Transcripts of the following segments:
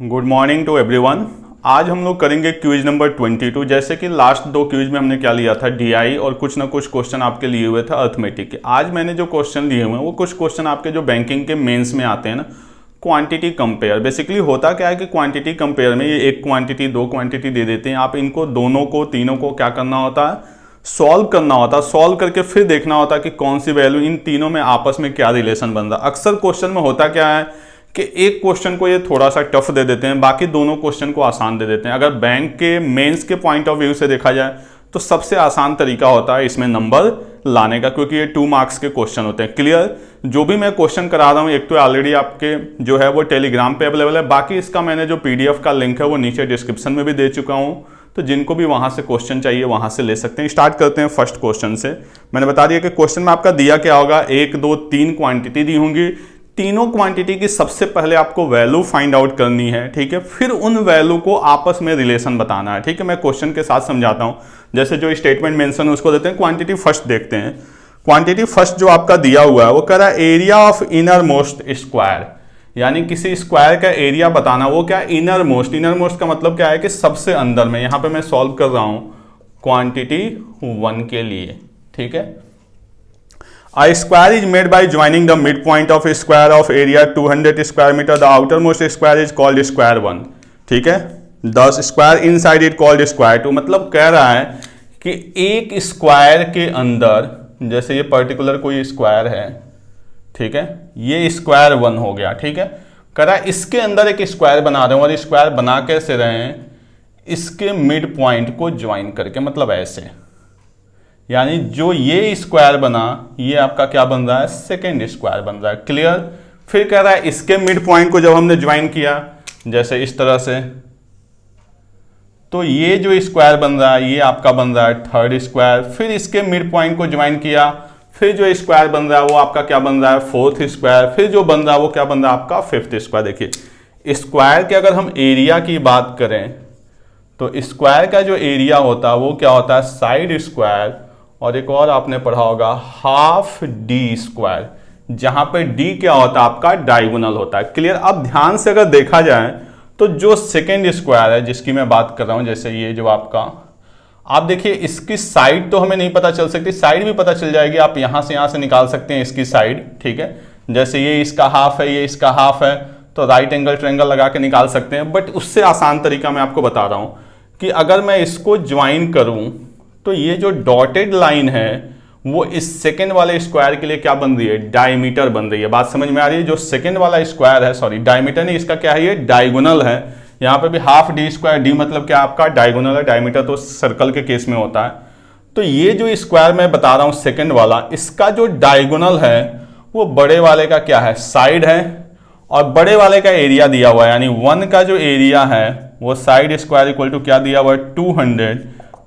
Good morning to everyone. आज हम लोग करेंगे क्विज नंबर 22। जैसे कि लास्ट दो क्विज में हमने क्या लिया था, डीआई, और कुछ ना कुछ क्वेश्चन आपके लिए हुए थे अर्थमेटिक के। आज मैंने जो क्वेश्चन लिए हुए हैं वो कुछ क्वेश्चन आपके जो बैंकिंग के मेंस में आते हैं ना, क्वांटिटी कंपेयर। बेसिकली होता क्या है कि क्वांटिटी कंपेयर में ये एक क्वांटिटी दो क्वांटिटी दे देते हैं, आप इनको दोनों को तीनों को क्या करना होता है, सॉल्व करना होता है। सॉल्व करके फिर देखना होता है कि कौन सी वैल्यू इन तीनों में आपस में क्या रिलेशन बन रहा है। अक्सर क्वेश्चन में होता क्या है कि एक क्वेश्चन को ये थोड़ा सा टफ दे देते हैं, बाकी दोनों क्वेश्चन को आसान दे देते हैं। अगर बैंक के मेंस के पॉइंट ऑफ व्यू से देखा जाए तो सबसे आसान तरीका होता है इसमें नंबर लाने का, क्योंकि ये 2 मार्क्स के क्वेश्चन होते हैं। क्लियर? जो भी मैं क्वेश्चन करा रहा हूँ, एक तो ऑलरेडी आपके जो है वो टेलीग्राम पे अवेलेबल है, बाकी इसका मैंने जो पीडीएफ का लिंक है वो नीचे डिस्क्रिप्शन में भी दे चुका हूँ, तो जिनको भी वहाँ से क्वेश्चन चाहिए वहाँ से ले सकते हैं। स्टार्ट करते हैं फर्स्ट क्वेश्चन से। मैंने बता दिया कि क्वेश्चन में आपका दिया क्या होगा, 1 2 3 क्वांटिटी दी होंगी। तीनों क्वांटिटी की सबसे पहले आपको वैल्यू फाइंड आउट करनी है, ठीक है। फिर उन वैल्यू को आपस में रिलेशन बताना है, ठीक है। मैं क्वेश्चन के साथ समझाता हूं। जैसे जो स्टेटमेंट मेंशन है उसको देते हैं। क्वांटिटी फर्स्ट देखते हैं। क्वांटिटी फर्स्ट जो आपका दिया हुआ है वो कह रहा है area of inner most square, यानी किसी स्क्वायर का एरिया बताना। वो क्या, इनर मोस्ट। इनर मोस्ट का मतलब क्या है कि सबसे अंदर में। यहां पे मैं सॉल्व कर रहा हूं क्वांटिटी 1 के लिए, ठीक है। A square is made by joining the midpoint of a square of area 200 square meter. The outermost square is called square 1. ठीक है। The square inside it called square 2. मतलब कह रहा है कि एक स्क्वायर के अंदर, जैसे ये पर्टिकुलर कोई स्क्वायर है, ठीक है, ये स्क्वायर 1 हो गया, ठीक है। कह रहा है इसके अंदर एक स्क्वायर बना रहे हैं, और स्क्वायर बना कैसे रहे हैं, इसके मिड पॉइंट को ज्वाइन करके, मतलब ऐसे। यानी जो ये स्क्वायर बना, ये आपका क्या बन रहा है, सेकेंड स्क्वायर बन रहा है। क्लियर? फिर कह रहा है इसके मिड पॉइंट को जब हमने ज्वाइन किया जैसे इस तरह से, तो ये जो स्क्वायर बन रहा है ये आपका बन रहा है थर्ड स्क्वायर। फिर इसके मिड पॉइंट को ज्वाइन किया, फिर जो स्क्वायर बन रहा है वो आपका क्या बन रहा है, फोर्थ स्क्वायर। फिर जो बन रहा है वो क्या बन रहा है, आपका फिफ्थ स्क्वायर। देखिए स्क्वायर के अगर हम एरिया की बात करें तो स्क्वायर का जो एरिया होता है वो क्या होता है, साइड स्क्वायर, और एक और आपने पढ़ा होगा हाफ डी स्क्वायर, जहां पे डी क्या होता है, आपका डायगोनल होता है। क्लियर? अब ध्यान से अगर देखा जाए तो जो सेकेंड स्क्वायर है जिसकी मैं बात कर रहा हूं, जैसे ये जो आपका, आप देखिए इसकी साइड तो हमें नहीं पता चल सकती, साइड भी पता चल जाएगी। आप यहां से निकाल सकते हैं इसकी साइड, ठीक है। जैसे ये इसका हाफ है, ये इसका हाफ है, तो राइट एंगल ट्रायंगल लगा के निकाल सकते हैं। बट उससे आसान तरीका मैं आपको बता रहा हूं कि अगर मैं इसको ज्वाइन करूं तो ये जो डॉटेड लाइन है वो इस सेकेंड वाले स्क्वायर के लिए क्या बन रही है, डायमीटर बन रही है। बात समझ में आ रही है? जो सेकेंड वाला स्क्वायर है, सॉरी डायमीटर नहीं, इसका क्या है, ये डायगोनल है। यहाँ पे भी हाफ डी स्क्वायर, डी मतलब क्या आपका डायगोनल है, डायमीटर तो सर्कल के केस में होता है। तो ये जो स्क्वायर मैं बता रहा हूँ सेकेंड वाला, इसका जो डायगोनल है वो बड़े वाले का क्या है, साइड है, और बड़े वाले का एरिया दिया हुआ है, यानी 1 का जो एरिया है वो साइड स्क्वायर इक्वल टू क्या दिया हुआ है, 200।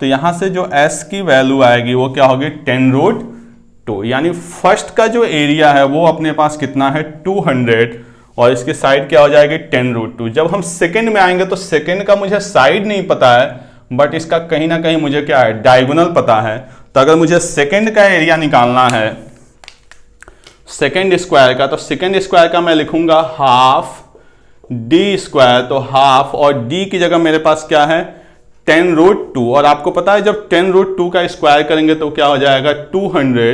तो यहां से जो s की वैल्यू आएगी वो क्या होगी, 10√2। यानी फर्स्ट का जो एरिया है वो अपने पास कितना है, 200, और इसकी साइड क्या हो जाएगी, 10√2। जब हम सेकंड में आएंगे तो सेकंड का मुझे साइड नहीं पता है, बट इसका कहीं ना कहीं मुझे क्या है, डायगोनल पता है। तो अगर मुझे सेकंड का एरिया निकालना है सेकंड स्क्वायर का, तो सेकंड स्क्वायर का मैं लिखूंगा हाफ डी स्क्वायर, तो हाफ, और डी की जगह मेरे पास क्या है, 10√2। और आपको पता है जब 10√2 का स्क्वायर करेंगे तो क्या हो जाएगा, 200,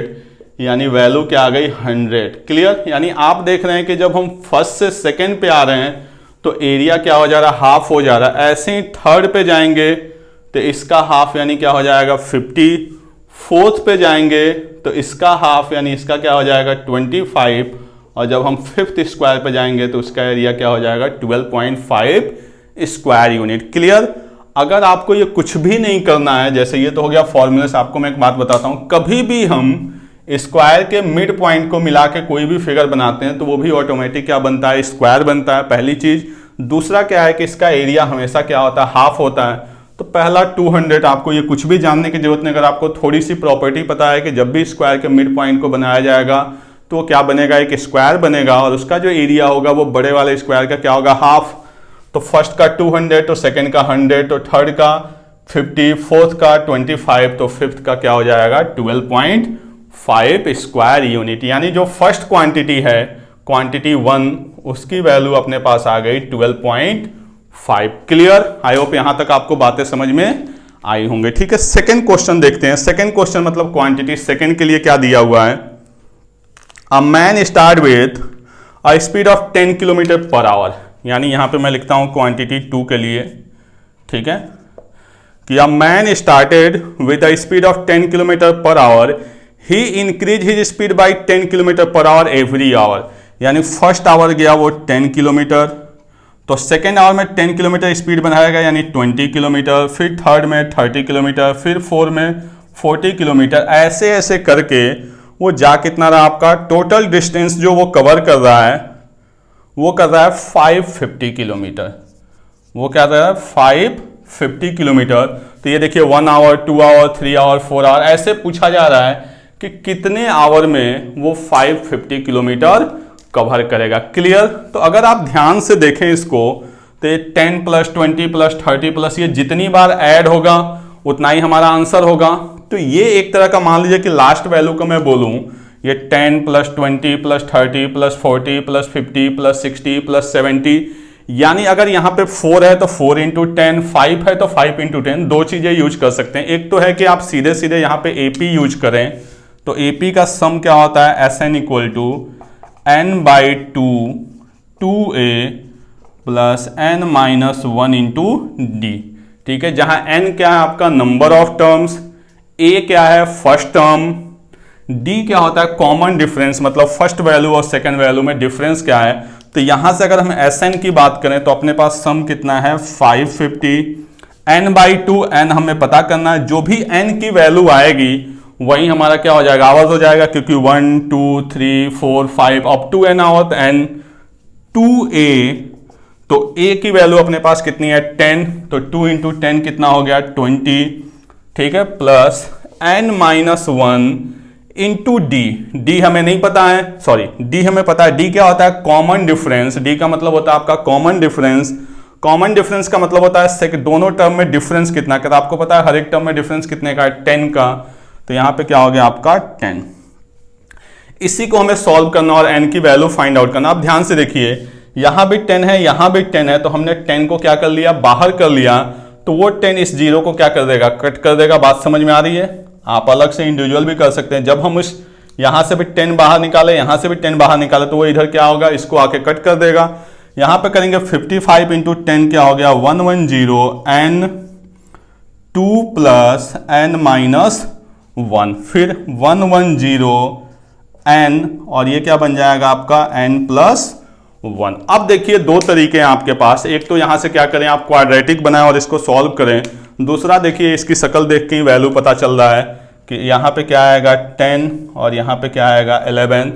यानी वैल्यू क्या आ गई, 100। क्लियर? यानी आप देख रहे हैं कि जब हम फर्स्ट से सेकंड पे आ रहे हैं तो एरिया क्या हो जा रहा है, हाफ हो जा रहा है। ऐसे ही थर्ड पे जाएंगे तो इसका हाफ यानी क्या हो जाएगा, 50। फोर्थ पे जाएंगे तो इसका हाफ यानी इसका क्या हो जाएगा, 25। और जब हम फिफ्थ स्क्वायर पे जाएंगे तो उसका एरिया क्या हो जाएगा, 12.5 स्क्वायर यूनिट। क्लियर? अगर आपको ये कुछ भी नहीं करना है, जैसे ये तो हो गया फॉर्मूले से, आपको मैं एक बात बताता हूं, कभी भी हम स्क्वायर के मिड पॉइंट को मिला के कोई भी फिगर बनाते हैं तो वो भी ऑटोमेटिक क्या बनता है, स्क्वायर बनता है, पहली चीज। दूसरा क्या है कि इसका एरिया हमेशा क्या होता है, हाफ होता है। तो पहला 200, आपको ये कुछ भी जानने की जरूरत नहीं। अगर आपको थोड़ी सी प्रॉपर्टी पता है कि जब भी स्क्वायर के मिड पॉइंट को बनाया जाएगा तो वो क्या बनेगा, एक स्क्वायर बनेगा, और उसका जो एरिया होगा वो बड़े वाले स्क्वायर का क्या होगा, हाफ। तो फर्स्ट का 200, तो सेकंड का 100, तो थर्ड का 50, फोर्थ का 25, तो फिफ्थ का क्या हो जाएगा, 12.5 स्क्वायर यूनिट। यानी जो फर्स्ट क्वांटिटी है, क्वांटिटी 1, उसकी वैल्यू अपने पास आ गई 12.5 5। क्लियर? आई होप यहां तक आपको बातें समझ में आई होंगे। ठीक है, सेकंड क्वेश्चन देखते हैं। सेकंड क्वेश्चन मतलब क्वांटिटी सेकंड के लिए क्या दिया हुआ है, a man start with a speed of 10 kilometre per hour, यानी यहां पे मैं लिखता हूं क्वांटिटी 2 के लिए। ठीक है, कि a man started with a speed of 10 kilometre per our, he increase his speed by 10 kilometre per our every hour, यानी फर्स्ट आवर गया वो 10 किलोमीटर, तो सेकेंड आवर में 10 किलोमीटर स्पीड बनाएगा यानी 20 किलोमीटर, फिर थर्ड में 30 किलोमीटर, फिर फोर में 40 किलोमीटर, ऐसे ऐसे करके वो जा कितना रहा आपका, टोटल डिस्टेंस जो वो कवर कर रहा है वो कर रहा है 550 किलोमीटर। वो क्या कर रहा है 550 किलोमीटर। तो ये देखिए 1 आवर, 2 आवर, 3 आवर, 4 आवर, ऐसे पूछा जा रहा है कि कितने आवर में वो 550 किलोमीटर कवर करेगा। क्लियर? तो अगर आप ध्यान से देखें इसको तो ये 10 प्लस 20 प्लस 30 प्लस ये जितनी बार ऐड होगा उतना ही हमारा आंसर होगा। तो ये एक तरह का मान लीजिए कि लास्ट वैल्यू को मैं बोलूं, ये 10 plus 20 plus 30 plus 40 plus 50 plus 60 plus 70, यानी अगर यहां पे 4 है तो 4 इंटू 10, 5 है तो 5 इंटू 10। दो चीजें यूज कर सकते हैं, एक तो है कि आप सीधे सीधे यहां पे एपी यूज करें, तो एपी का सम क्या होता है, S N equal to n by 2a plus n minus 1 into D. ठीक है, जहां n क्या है आपका नंबर ऑफ टर्म्स, a क्या है फर्स्ट टर्म, d क्या होता है कॉमन डिफरेंस, मतलब फर्स्ट वैल्यू और सेकंड वैल्यू में डिफरेंस क्या है। तो यहां से अगर हम Sn की बात करें तो अपने पास सम कितना है 550, n बाई 2 n हमें पता करना है, जो भी n की वैल्यू आएगी वही हमारा क्या हो जाएगा, आवर्स हो जाएगा, क्योंकि 1 2 3 4 5 अप टू n आवर, तो n 2a, तो a की वैल्यू अपने पास कितनी है 10, तो 2 इंटू 10 कितना हो गया 20। ठीक है, plus n minus 1 into D, D हमें नहीं पता है, सॉरी डी हमें पता है, डी क्या होता है कॉमन डिफरेंस, डी का मतलब होता है आपका कॉमन डिफरेंस। कॉमन डिफरेंस का मतलब होता है दोनों टर्म में डिफरेंस कितना का, आपको पता है हर एक टर्म में डिफरेंस कितने का है 10 का, तो यहां पे क्या हो गया आपका 10। इसी को हमें सॉल्व करना और n की वैल्यू फाइंड आउट करना। आप ध्यान से देखिए यहां भी 10 है, यहां भी 10 है, तो हमने 10 को क्या कर लिया बाहर कर लिया, तो वो 10 इस जीरो को क्या कर देगा कट कर देगा। बात समझ में आ रही है? आप अलग से इंडिविजुअल भी कर सकते हैं। जब हम इस यहां से भी 10 बाहर निकाले, यहां से भी 10 बाहर निकाले, तो वो इधर क्या होगा इसको आके कट कर देगा। यहां पे करेंगे 55 इंटू 10 क्या हो गया 110 n 2 प्लस n माइनस 1, फिर 110 n और ये क्या बन जाएगा आपका n प्लस 1। अब देखिए दो तरीके हैं आपके पास, एक तो यहां से क्या करें आप क्वाड्रेटिक बनाएं और इसको सॉल्व करें, दूसरा देखिए इसकी शक्ल देख के ही वैल्यू पता चल रहा है कि यहां पे क्या आएगा 10 और यहां पे क्या आएगा 11।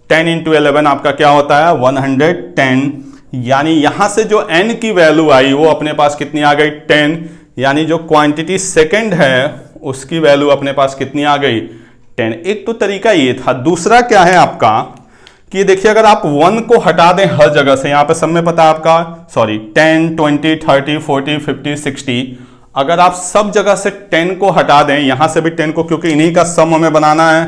10 इंटू 11 आपका क्या होता है 110, यानी यहां से जो n की वैल्यू आई वो अपने पास कितनी आ गई 10, यानी जो क्वांटिटी सेकंड है उसकी वैल्यू अपने पास कितनी आ गई 10। एक तो तरीका ये था। दूसरा क्या है आपका कि देखिए अगर आप 1 को हटा दें हर जगह से, यहां पे सब में पता है आपका सॉरी 10 20 30 40 50 60, अगर आप सब जगह से 10 को हटा दें, यहां से भी 10 को, क्योंकि इन्हीं का सम हमें बनाना है।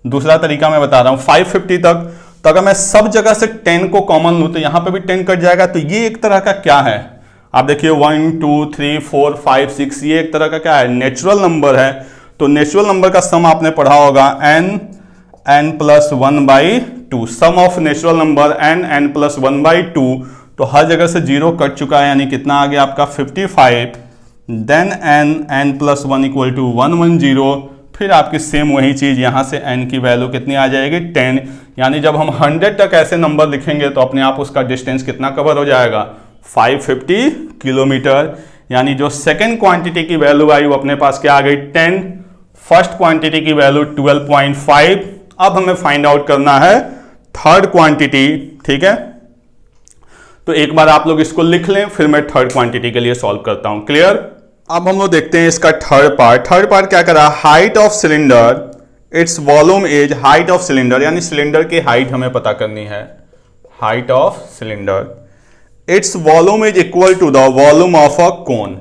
दूसरा तरीका मैं बता रहा हूं 550 तक, तो अगर मैं सब जगह से 10 को कॉमन लूं तो यहां पे भी 10 कट जाएगा। तो ये एक तरह का क्या है, आप देखिए 1 2 3 4 5 6, ये एक तरह का क्या है नेचुरल नंबर है। तो नेचुरल नंबर का सम आपने पढ़ा होगा n plus 1 by 2, sum of natural number n plus 1 by 2, तो हर जगह से जीरो कट चुका है, यानी कितना आ गया आपका 55, then n plus 1 equal to 110, फिर आपकी सेम वही चीज यहां से n की वैल्यू कितनी आ जाएगी 10, यानी जब हम 100 तक ऐसे नंबर लिखेंगे तो अपने आप उसका डिस्टेंस कितना कवर हो जाएगा 550 किलोमीटर। यानी जो सेकेंड क्वांटिटी की वैल्यू आई वो अपने पास क्या आ गई 10, फर्स्ट क्वांटिटी की वैल्यू 12.5। अब हमें फाइंड आउट करना है थर्ड क्वांटिटी। ठीक है, तो एक बार आप लोग इसको लिख लें, फिर मैं थर्ड क्वांटिटी के लिए सॉल्व करता हूं। क्लियर? अब हम लोग देखते हैं इसका थर्ड पार्ट क्या करा, height of cylinder it's volume is, height of cylinder यानी सिलेंडर की हाइट हमें पता करनी है, height of cylinder, it's volume is equal to the volume of a cone.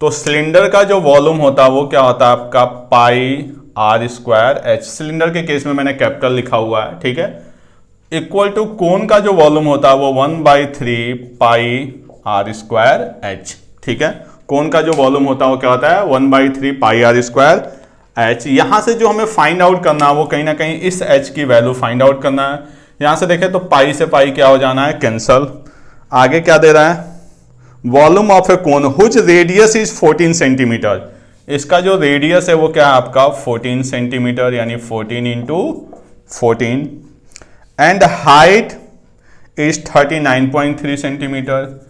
तो सिलेंडर का जो वॉल्यूम होता है वो क्या होता है आपका पाई आर स्क्वायर एच, सिलेंडर के केस में मैंने कैपिटल लिखा हुआ है। ठीक है, इक्वल टू कोन का जो वॉल्यूम होता है वो 1/3 पाई आर स्क्वायर एच। ठीक है, कोन का जो वॉल्यूम होता है वो क्या होता है 1/3 पाई आर स्क्वायर एच। यहां से जो हमें फाइंड आउट करना है वो कहीं ना कहीं इस एच की वैल्यू फाइंड आउट करना है। यहां से देखें तो पाई से पाई क्या हो जाना है कैंसल। आगे क्या दे रहा है volume of A cone हुच radius is 14 centimetre. इसका जो रेडियस है वो क्या है आपका 14 सेंटीमीटर, यानी 14 into 14, and height is 39.3 centimetre.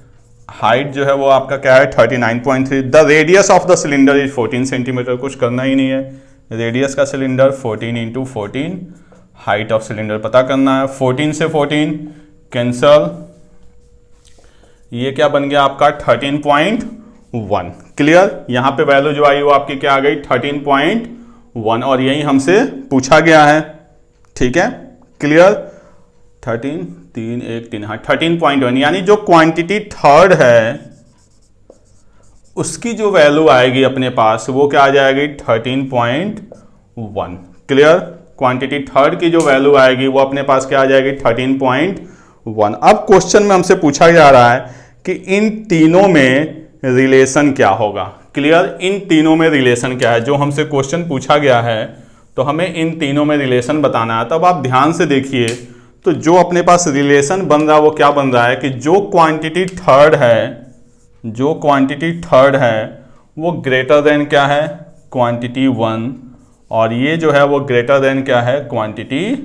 Height जो है वो आपका क्या है 39.3। The radius of the cylinder is 14 centimetre. कुछ करना ही नहीं है, रेडियस का cylinder 14 into 14, height of cylinder पता करना है। 14 से 14 कैंसल, ये क्या बन गया आपका 13.1। क्लियर, यहां पे वैल्यू जो आई वो आपकी क्या आ गई 13.1, और यही हमसे पूछा गया है। ठीक है, क्लियर, 13 हाँ 13.1, यानी जो क्वांटिटी थर्ड है उसकी जो वैल्यू आएगी अपने पास वो क्या आ जाएगी 13.1। क्लियर, क्वांटिटी थर्ड की जो वैल्यू आएगी वो अपने पास क्या आ जाएगी 13.1। अब क्वेश्चन में हमसे पूछा जा रहा है कि इन तीनों में रिलेशन क्या होगा। क्लियर, इन तीनों में रिलेशन क्या है, जो हमसे क्वेश्चन पूछा गया है तो हमें इन तीनों में रिलेशन बताना है। तब आप ध्यान से देखिए तो जो अपने पास रिलेशन बन रहा है वो क्या बन रहा है कि जो क्वांटिटी थर्ड है वो ग्रेटर देन क्या है क्वांटिटी 1, और ये जो है वो ग्रेटर देन क्या है क्वांटिटी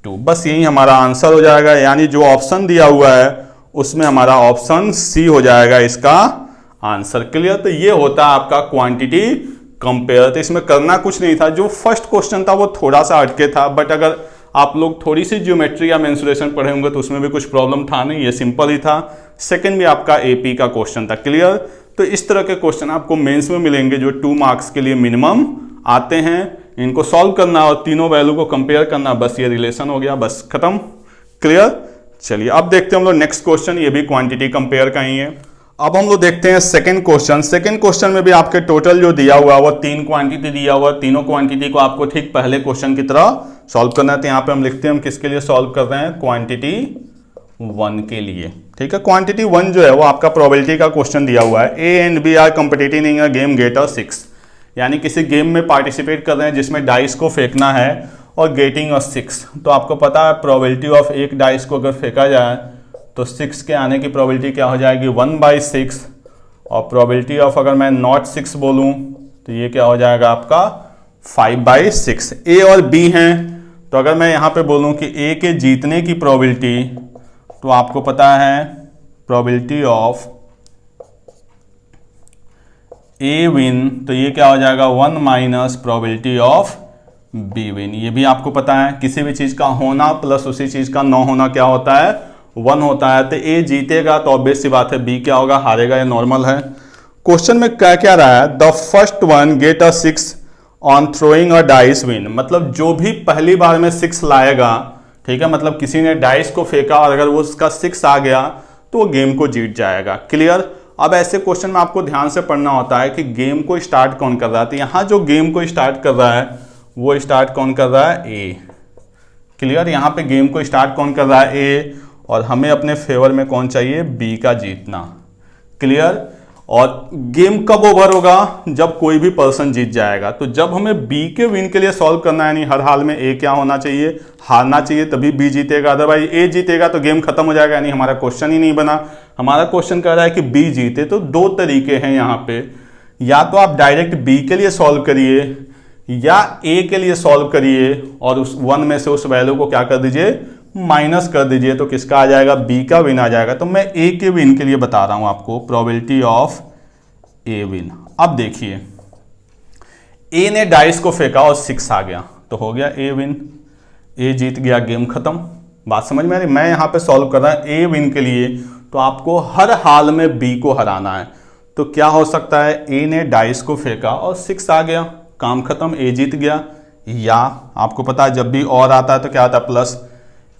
2। बस यही हमारा आंसर हो जाएगा, यानी जो ऑप्शन दिया हुआ है उसमें हमारा ऑप्शन सी हो जाएगा इसका आंसर। क्लियर, तो ये होता है आपका क्वांटिटी कंपेयर। तो इसमें करना कुछ नहीं था, जो फर्स्ट क्वेश्चन था वो थोड़ा सा अटके था, बट अगर आप लोग थोड़ी सी ज्योमेट्री या मेंसुरेशन पढ़े होंगे तो उसमें भी कुछ प्रॉब्लम था नहीं, ये सिंपल ही था। सेकंड भी आपका एपी का क्वेश्चन था। क्लियर, तो इस तरह के क्वेश्चन आपको मेंस में मिलेंगे जो 2 मार्क्स के लिए मिनिमम आते हैं। इनको सॉल्व करना और तीनों वैल्यू को कंपेयर करना, बस ये रिलेशन हो गया, बस खत्म। क्लियर, चलिए अब देखते हैं हम लोग नेक्स्ट क्वेश्चन, ये भी क्वांटिटी कंपेयर का ही है। अब हम लोग देखते हैं सेकंड क्वेश्चन। सेकंड क्वेश्चन में भी आपके टोटल जो दिया हुआ है वो 3 क्वांटिटी दिया हुआ है। तीनों क्वांटिटी को आपको ठीक पहले क्वेश्चन की तरह सॉल्व करना है। तो यहाँ पे हम लिखते हैं हम किसके लिए सॉल्व कर रहे हैं, क्वांटिटी 1 के लिए। ठीक है, क्वांटिटी 1 जो है वो आपका प्रोबेबिलिटी का क्वेश्चन दिया हुआ है। A and B are competing in a game get a 6, यानी किसी गेम में पार्टिसिपेट कर रहे हैं जिसमें डाइस को फेंकना है और गेटिंग अ 6। तो आपको पता है प्रोबेबिलिटी ऑफ एक डाइस को अगर फेंका जाए तो 6 के आने की प्रोबेबिलिटी क्या हो जाएगी 1/6, और प्रोबेबिलिटी ऑफ अगर मैं नॉट 6 बोलूं तो ये क्या हो जाएगा आपका 5/6। ए और बी हैं, तो अगर मैं यहां पे बोलूं कि ए के जीतने की प्रोबेबिलिटी, तो आपको पता है प्रोबेबिलिटी ऑफ ए विन, तो ये क्या हो जाएगा 1 minus probability of be win. ये भी आपको पता है किसी भी चीज का होना प्लस उसी चीज का न होना क्या होता है 1 होता है। तो ए जीतेगा तो ऑब्वियस सी बात है बी क्या होगा हारेगा, ये नॉर्मल है। क्वेश्चन में क्या क्या रहा है, the first one get a 6 on throwing a dice win, मतलब जो भी पहली बार में 6 लाएगा, ठीक है, मतलब किसी ने डाइस को फेंका और अगर वो उसका 6 आ गया तो वो गेम को जीत जाएगा। क्लियर, अब ऐसे क्वेश्चन में आपको ध्यान से पढ़ना होता है कि गेम को स्टार्ट कौन कर रहा है। तो यहां जो गेम को स्टार्ट कर रहा है वो स्टार्ट कौन कर रहा है ए। क्लियर, यहां पे गेम को स्टार्ट कौन कर रहा है ए, और हमें अपने फेवर में कौन चाहिए बी का जीतना। क्लियर, और गेम कब ओवर होगा जब कोई भी पर्सन जीत जाएगा। तो जब हमें बी के विन के लिए सॉल्व करना है, यानी हर हाल में ए क्या होना चाहिए हारना चाहिए, तभी बी जीतेगा, अदरवाइज ए जीतेगा तो गेम खत्म हो जाएगा, यानी हमारा क्वेश्चन ही नहीं बना। हमारा क्वेश्चन कह रहा है कि बी जीते। तो 2 तरीके हैं यहाँ पे, या तो आप डायरेक्ट बी के लिए सॉल्व करिए या ए के लिए सॉल्व करिए और उस 1 में से उस वैल्यू को क्या कर दीजिए माइनस कर दीजिए, तो किसका आ जाएगा बी का विन आ जाएगा। तो मैं ए के विन के लिए बता रहा हूं आपको प्रोबेबिलिटी ऑफ ए विन। अब देखिए ए ने डाइस को फेंका और 6 आ गया तो हो गया ए विन, ए जीत गया, गेम खत्म। बात समझ में आ रही, मैं यहां पे सॉल्व कर रहा हूं ए विन के लिए, तो आपको हर हाल में बी को हराना है। तो क्या हो सकता है, ए ने डाइस को फेंका और 6 आ गया, काम खत्म, ए जीत गया। या आपको पता है जब भी और आता है तो क्या आता है प्लस,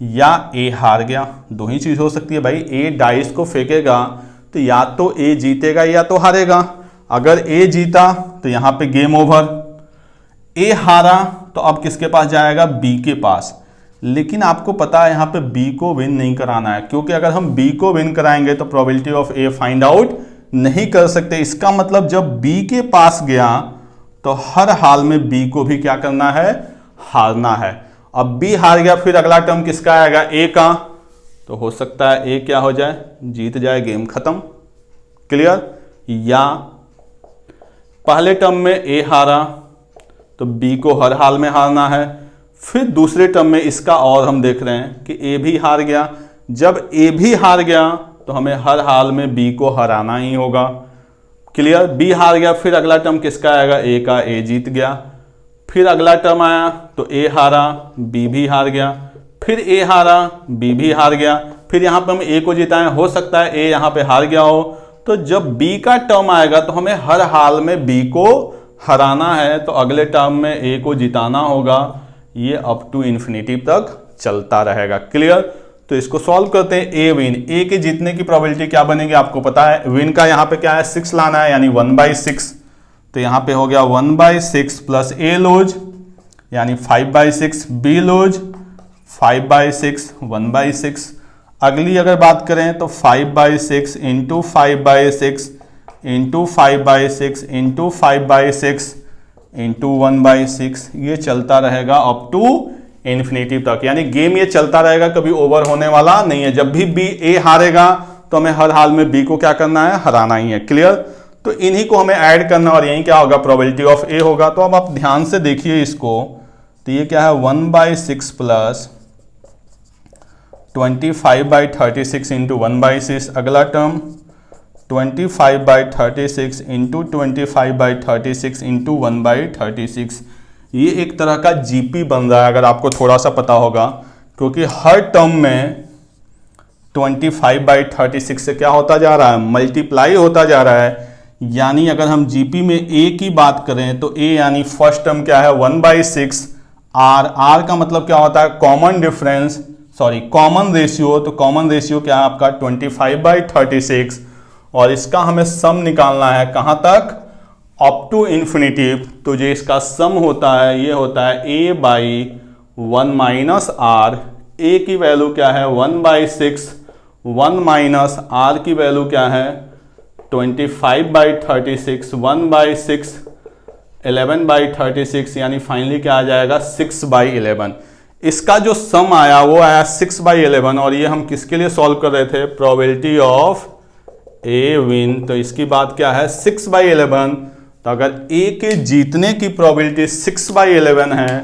या ए हार गया। 2 ही चीज हो सकती है भाई, ए डाइस को फेंकेगा तो या तो ए जीतेगा या तो हारेगा। अगर ए जीता तो यहां पे गेम ओवर, ए हारा तो अब किसके पास जाएगा बी के पास। लेकिन आपको पता है यहाँ पे बी को विन नहीं कराना है, क्योंकि अगर हम बी को विन कराएंगे तो probability of A find out नहीं कर सकते। इसका मतलब जब बी के पास गया तो हर हाल में बी को भी क्या करना है, हारना है। अब बी हार गया, फिर अगला टर्म किसका आएगा, ए का, तो हो सकता है ए क्या हो जाए, जीत जाए, गेम खत्म। क्लियर? या पहले टर्म में ए हारा तो बी को हर हाल में हारना है, फिर दूसरे टर्म में इसका और हम देख रहे हैं कि ए भी हार गया। जब ए भी हार गया तो हमें हर हाल में बी को हराना ही होगा। क्लियर? बी हार गया, फिर अगला टर्म किसका आएगा, ए का, ए जीत गया। फिर अगला टर्म आया तो ए हारा, बी भी हार गया, फिर ए हारा, बी भी हार गया, फिर यहाँ पे हम ए को जिताएं। हो सकता है ए यहाँ पे हार गया हो, तो जब बी का टर्म आएगा तो हमें हर हाल में बी को हराना है, तो अगले टर्म में ए को जिताना होगा। ये अप टू इन्फिनिटी तक चलता रहेगा। क्लियर? तो इसको सॉल्व करते हैं। ए विन, ए के जीतने की प्रोबेबिलिटी क्या बनेगी आपको पता है। विन का यहाँ पे क्या है, 6 लाना है, यानी 1/6। तो यहाँ पे हो गया 1/6 प्लस ए लूज यानी 5/6, बी लूज 5/6, 1/6। अगली अगर बात करें तो 5/6 इंटू 5/6 इंटू 5/6 इंटू 5/6 इंटू 1/6, ये चलता रहेगा अप टू इन्फिनिटी तक। यानी गेम ये चलता रहेगा, कभी ओवर होने वाला नहीं है। जब भी बी ए हारेगा तो हमें हर हाल में बी को क्या करना है, हराना ही है। क्लियर? तो इन्हीं को हमें ऐड करना, और यही क्या होगा, प्रोबेबिलिटी ऑफ ए होगा। तो अब आप ध्यान से देखिए इसको, तो ये क्या है, 1/6 प्लस 25/36 इंटू 1/6। अगला टर्म 25/36 इंटू 25/36 इंटू 1/36। ये एक तरह का जीपी बन रहा है, अगर आपको थोड़ा सा पता होगा, क्योंकि हर टर्म में 25/36 से क्या होता जा रहा है, मल्टीप्लाई होता जा रहा है। यानी अगर हम जीपी में ए की बात करें तो ए यानी फर्स्ट टर्म क्या है, 1/6। आर का मतलब क्या होता है, common difference, sorry common ratio. तो कॉमन रेशियो क्या है आपका, 25/36, और इसका हमें सम निकालना है कहां तक, अप टू इन्फिनिटी। तो जो इसका सम होता है ये होता है a/1 माइनस आर। ए की वैल्यू क्या है, 1/6, 1 माइनस आर की वैल्यू क्या है, 25/36, 1/6, 11/36, यानी फाइनली क्या आ जाएगा, 6/11। इसका जो सम आया वो आया 6/11, और ये हम किसके लिए सॉल्व कर रहे थे, प्रोबेबिलिटी ऑफ ए विन। तो इसकी बात क्या है, 6/11। तो अगर ए के जीतने की प्रोबेबिलिटी 6/11 है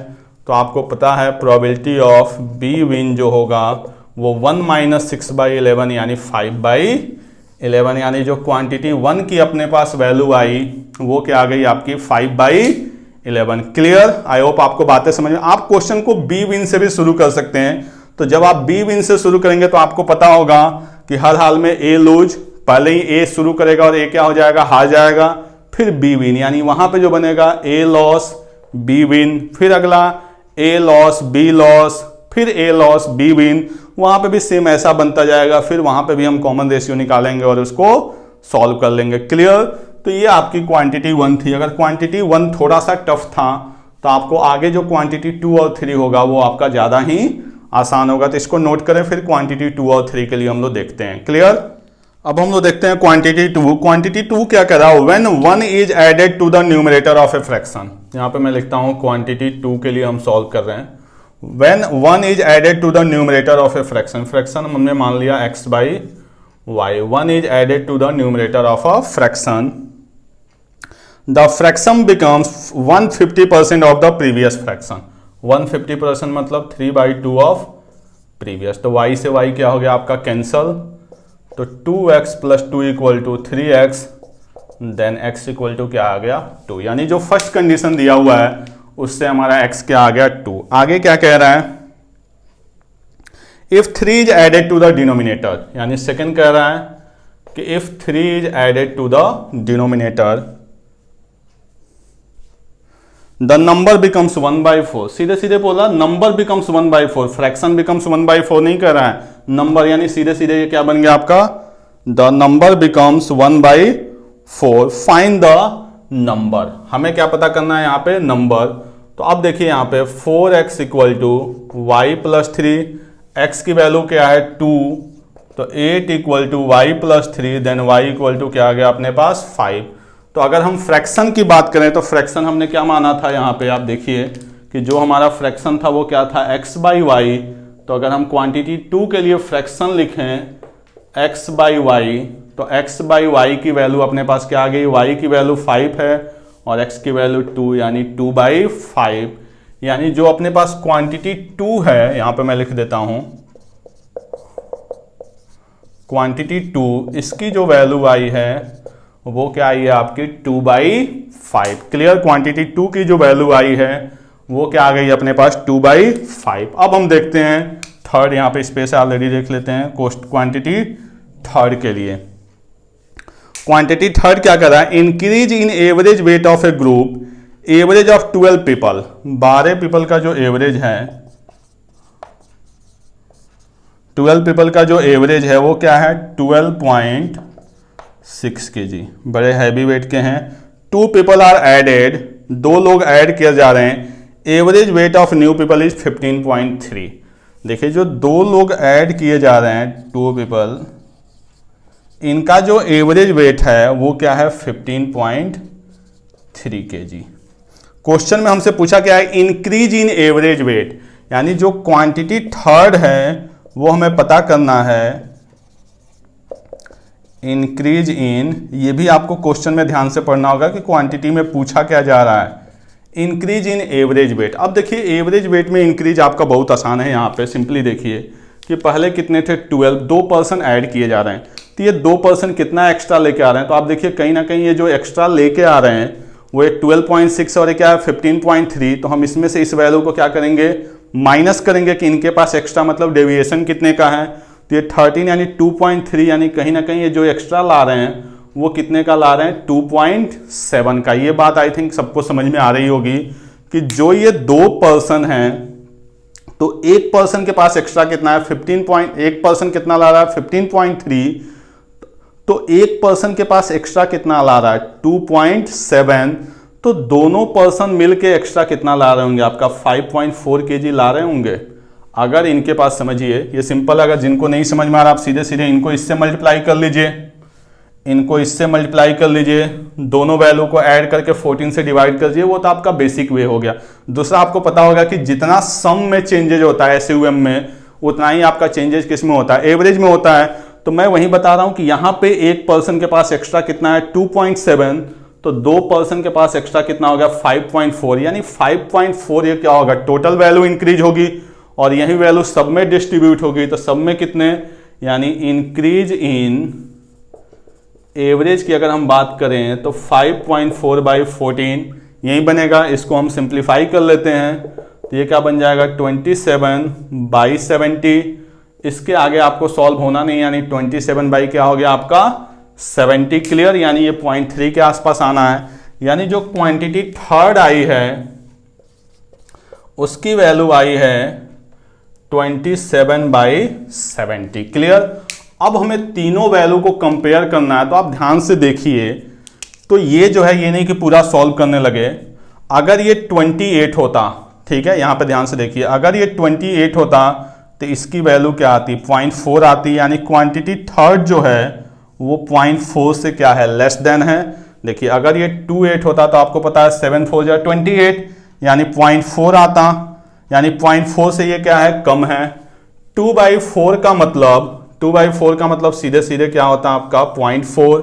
तो आपको पता है प्रोबेबिलिटी ऑफ बी विन जो होगा वो 1 माइनस 6/11 यानी 5/11। यानी जो क्वांटिटी 1 की अपने पास वैल्यू आई वो क्या आ गई आपकी, 5/11। क्लियर? आई होप आपको बातें समझ में। आप क्वेश्चन को बी विन से भी शुरू कर सकते हैं। तो जब आप बी विन से शुरू करेंगे तो आपको पता होगा कि हर हाल में ए लूज, पहले ही ए शुरू करेगा और ए क्या हो जाएगा, हार जाएगा, फिर बी विन, यानी वहां पे जो बनेगा ए लॉस बी विन, फिर अगला ए लॉस बी लॉस, फिर ए लॉस बी विन, वहां पे भी सेम ऐसा बनता जाएगा। फिर वहां पे भी हम कॉमन रेशियो निकालेंगे और उसको सॉल्व कर लेंगे। क्लियर? तो ये आपकी क्वांटिटी 1 थी। अगर क्वांटिटी 1 थोड़ा सा टफ था तो आपको आगे जो क्वांटिटी 2 और 3 होगा वो आपका ज्यादा ही आसान होगा। तो इसको नोट करें, फिर क्वांटिटी 2 और 3 के लिए हम लोग देखते हैं। क्लियर? अब हम लोग देखते हैं क्वांटिटी 2। क्वांटिटी 2 क्या कह रहा है, when 1 is added to the numerator of a fraction. यहां पे मैं लिखता हूं क्वांटिटी 2 के लिए हम सॉल्व कर रहे हैं। When 1 is added to the numerator of a fraction, fraction हमने मान लिया x/y, 1 is added to the numerator of a fraction, the fraction becomes 150% of the previous fraction. 150% मतलब 3/2 ऑफ प्रीवियस। तो y से y क्या हो गया आपका, कैंसल। तो 2x + 2 = 3x, देन x = क्या आ गया, 2। यानी जो फर्स्ट कंडीशन दिया हुआ है उससे हमारा x क्या आ गया, 2। आगे क्या कह रहा है, if 3 is added to the denominator, यानी सेकंड कह रहा है कि if 3 is added to the denominator the number becomes 1/4। सीधे सीधे बोला नंबर बिकम्स 1/4, फ्रैक्शन बिकम्स 1/4 नहीं कर रहा है, नंबर, यानी सीधे सीधे ये क्या बन गया आपका, the number becomes 1/4। Find the number, हमें क्या पता करना है यहाँ पे, नंबर। तो तो अब देखिए यहाँ पे 4x equal to Y plus 3, x की वैल्यू क्या है 2, तो 8 equal to Y plus 3, then Y equal to क्या आ गया अपने पास 5। तो अगर हम फ्रैक्शन की बात करें तो फ्रैक्शन हमने क्या माना था, यहाँ पे आप देखिए कि जो हमारा फ्रैक्शन था वो क्या था x बाई वाई। तो अगर हम क्वांटिटी 2 के लिए फ्रैक्शन लिखें x बाई वाई, तो x बाई वाई की वैल्यू अपने पास क्या आ गई, y की वैल्यू 5 है और x की वैल्यू 2 यानी 2/5। यानी जो अपने पास क्वांटिटी 2 है, यहाँ पे मैं लिख देता हूँ क्वांटिटी 2, इसकी जो वैल्यू आई है वो क्या आई है आपकी 2/5। क्लियर, क्वांटिटी 2 की जो वैल्यू आई है वो क्या आ गई अपने पास 2/5। अब हम देखते हैं थर्ड, यहाँ पे स्पेस ऑलरेडी देख लेते हैं क्वांटिटी थर्ड के लिए। क्वांटिटी थर्ड क्या कर रहा है, increase in average weight of A group, average of 12 people, 12 people का जो एवरेज है, 12 पीपल का जो एवरेज है वो क्या है 12.6 kg, बड़े हैवी वेट के हैं। 2 पीपल आर एडेड, 2 लोग ऐड किए जा रहे हैं, average weight of new people is 15.3। देखिए जो 2 लोग ऐड किए जा रहे हैं 2 पीपल, इनका जो एवरेज वेट है वो क्या है 15.3 kg। क्वेश्चन में हमसे पूछा क्या है, इंक्रीज इन एवरेज वेट, यानी जो क्वांटिटी थर्ड है वो हमें पता करना है इंक्रीज इन, ये भी आपको क्वेश्चन में ध्यान से पढ़ना होगा कि क्वांटिटी में पूछा क्या जा रहा है, इंक्रीज इन एवरेज वेट। अब देखिए एवरेज वेट में इंक्रीज आपका बहुत आसान है, यहाँ पे सिंपली देखिए कि पहले कितने थे 12, 2 पर्सन ऐड किए जा रहे हैं, तो ये 2 पर्सन कितना एक्स्ट्रा लेके आ रहे हैं, तो आप देखिए कहीं ना कहीं ये जो एक्स्ट्रा लेके आ रहे हैं वो एक 12.6 और क्या है 15.3। तो हम इसमें से इस वैल्यू को क्या करेंगे, माइनस करेंगे कि इनके पास एक्स्ट्रा मतलब डेविएशन कितने का है, तो ये 13 यानी 2.3, यानी कहीं ना कहीं ये जो एक्स्ट्रा ला रहे हैं वो कितने का ला रहे हैं 2.7 का। ये बात आई थिंक सबको समझ में आ रही होगी कि जो ये 2 पर्सन हैं तो एक पर्सन के पास एक्स्ट्रा कितना है 1 पर्सन कितना ला रहा है 15.3, तो एक पर्सन के पास एक्स्ट्रा कितना ला रहा है 2.7, तो दोनों पर्सन मिलके एक्स्ट्रा कितना ला रहे होंगे आपका 5.4 kg ला रहे होंगे। अगर इनके पास, समझिए ये सिंपल, अगर जिनको नहीं समझ में आ रहा आप सीधे सीधे इनको इससे मल्टीप्लाई कर लीजिए, इनको इससे मल्टीप्लाई कर लीजिए, दोनों वैल्यू को ऐड करके 14 से डिवाइड कर दीजिए, वो तो आपका बेसिक वे हो गया। दूसरा आपको पता होगा कि जितना सम में चेंजेज होता है SUM में, उतना ही आपका चेंजेज किस में होता है, एवरेज में होता है। तो मैं वही बता रहा हूं कि यहां पे एक पर्सन के पास एक्स्ट्रा कितना है 2.7, तो 2 पर्सन के पास एक्स्ट्रा कितना होगा 5.4, यानी 5.4 ये क्या होगा टोटल वैल्यू इंक्रीज होगी और यही वैल्यू सब में डिस्ट्रीब्यूट होगी। तो सब में कितने, यानी इंक्रीज इन एवरेज की अगर हम बात करें तो 5.4/14 यही बनेगा। इसको हम सिंप्लीफाई कर लेते हैं तो ये क्या बन जाएगा 27/70। इसके आगे आपको सॉल्व होना नहीं, यानी 27 बाई क्या हो गया आपका 70। क्लियर, यानी ये 0.3 के आसपास आना है। यानी जो क्वांटिटी थर्ड आई है उसकी वैल्यू आई है 27/70। क्लियर, अब हमें तीनों वैल्यू को कंपेयर करना है, तो आप ध्यान से देखिए। तो ये जो है, ये नहीं कि पूरा सॉल्व करने लगे, अगर ये 28 होता, ठीक है, यहां पे ध्यान से देखिए, अगर ये 28 होता तो इसकी वैल्यू क्या आती 0.4 आती, यानी क्वांटिटी थर्ड जो है वो 0.4 से क्या है लेस देन है। देखिए अगर ये 28 होता तो आपको पता है 7 4 जा 28, यानी 0.4 आता, यानी 0.4 से ये क्या है कम है। 2/4 का मतलब सीधे सीधे क्या होता है आपका 0.4।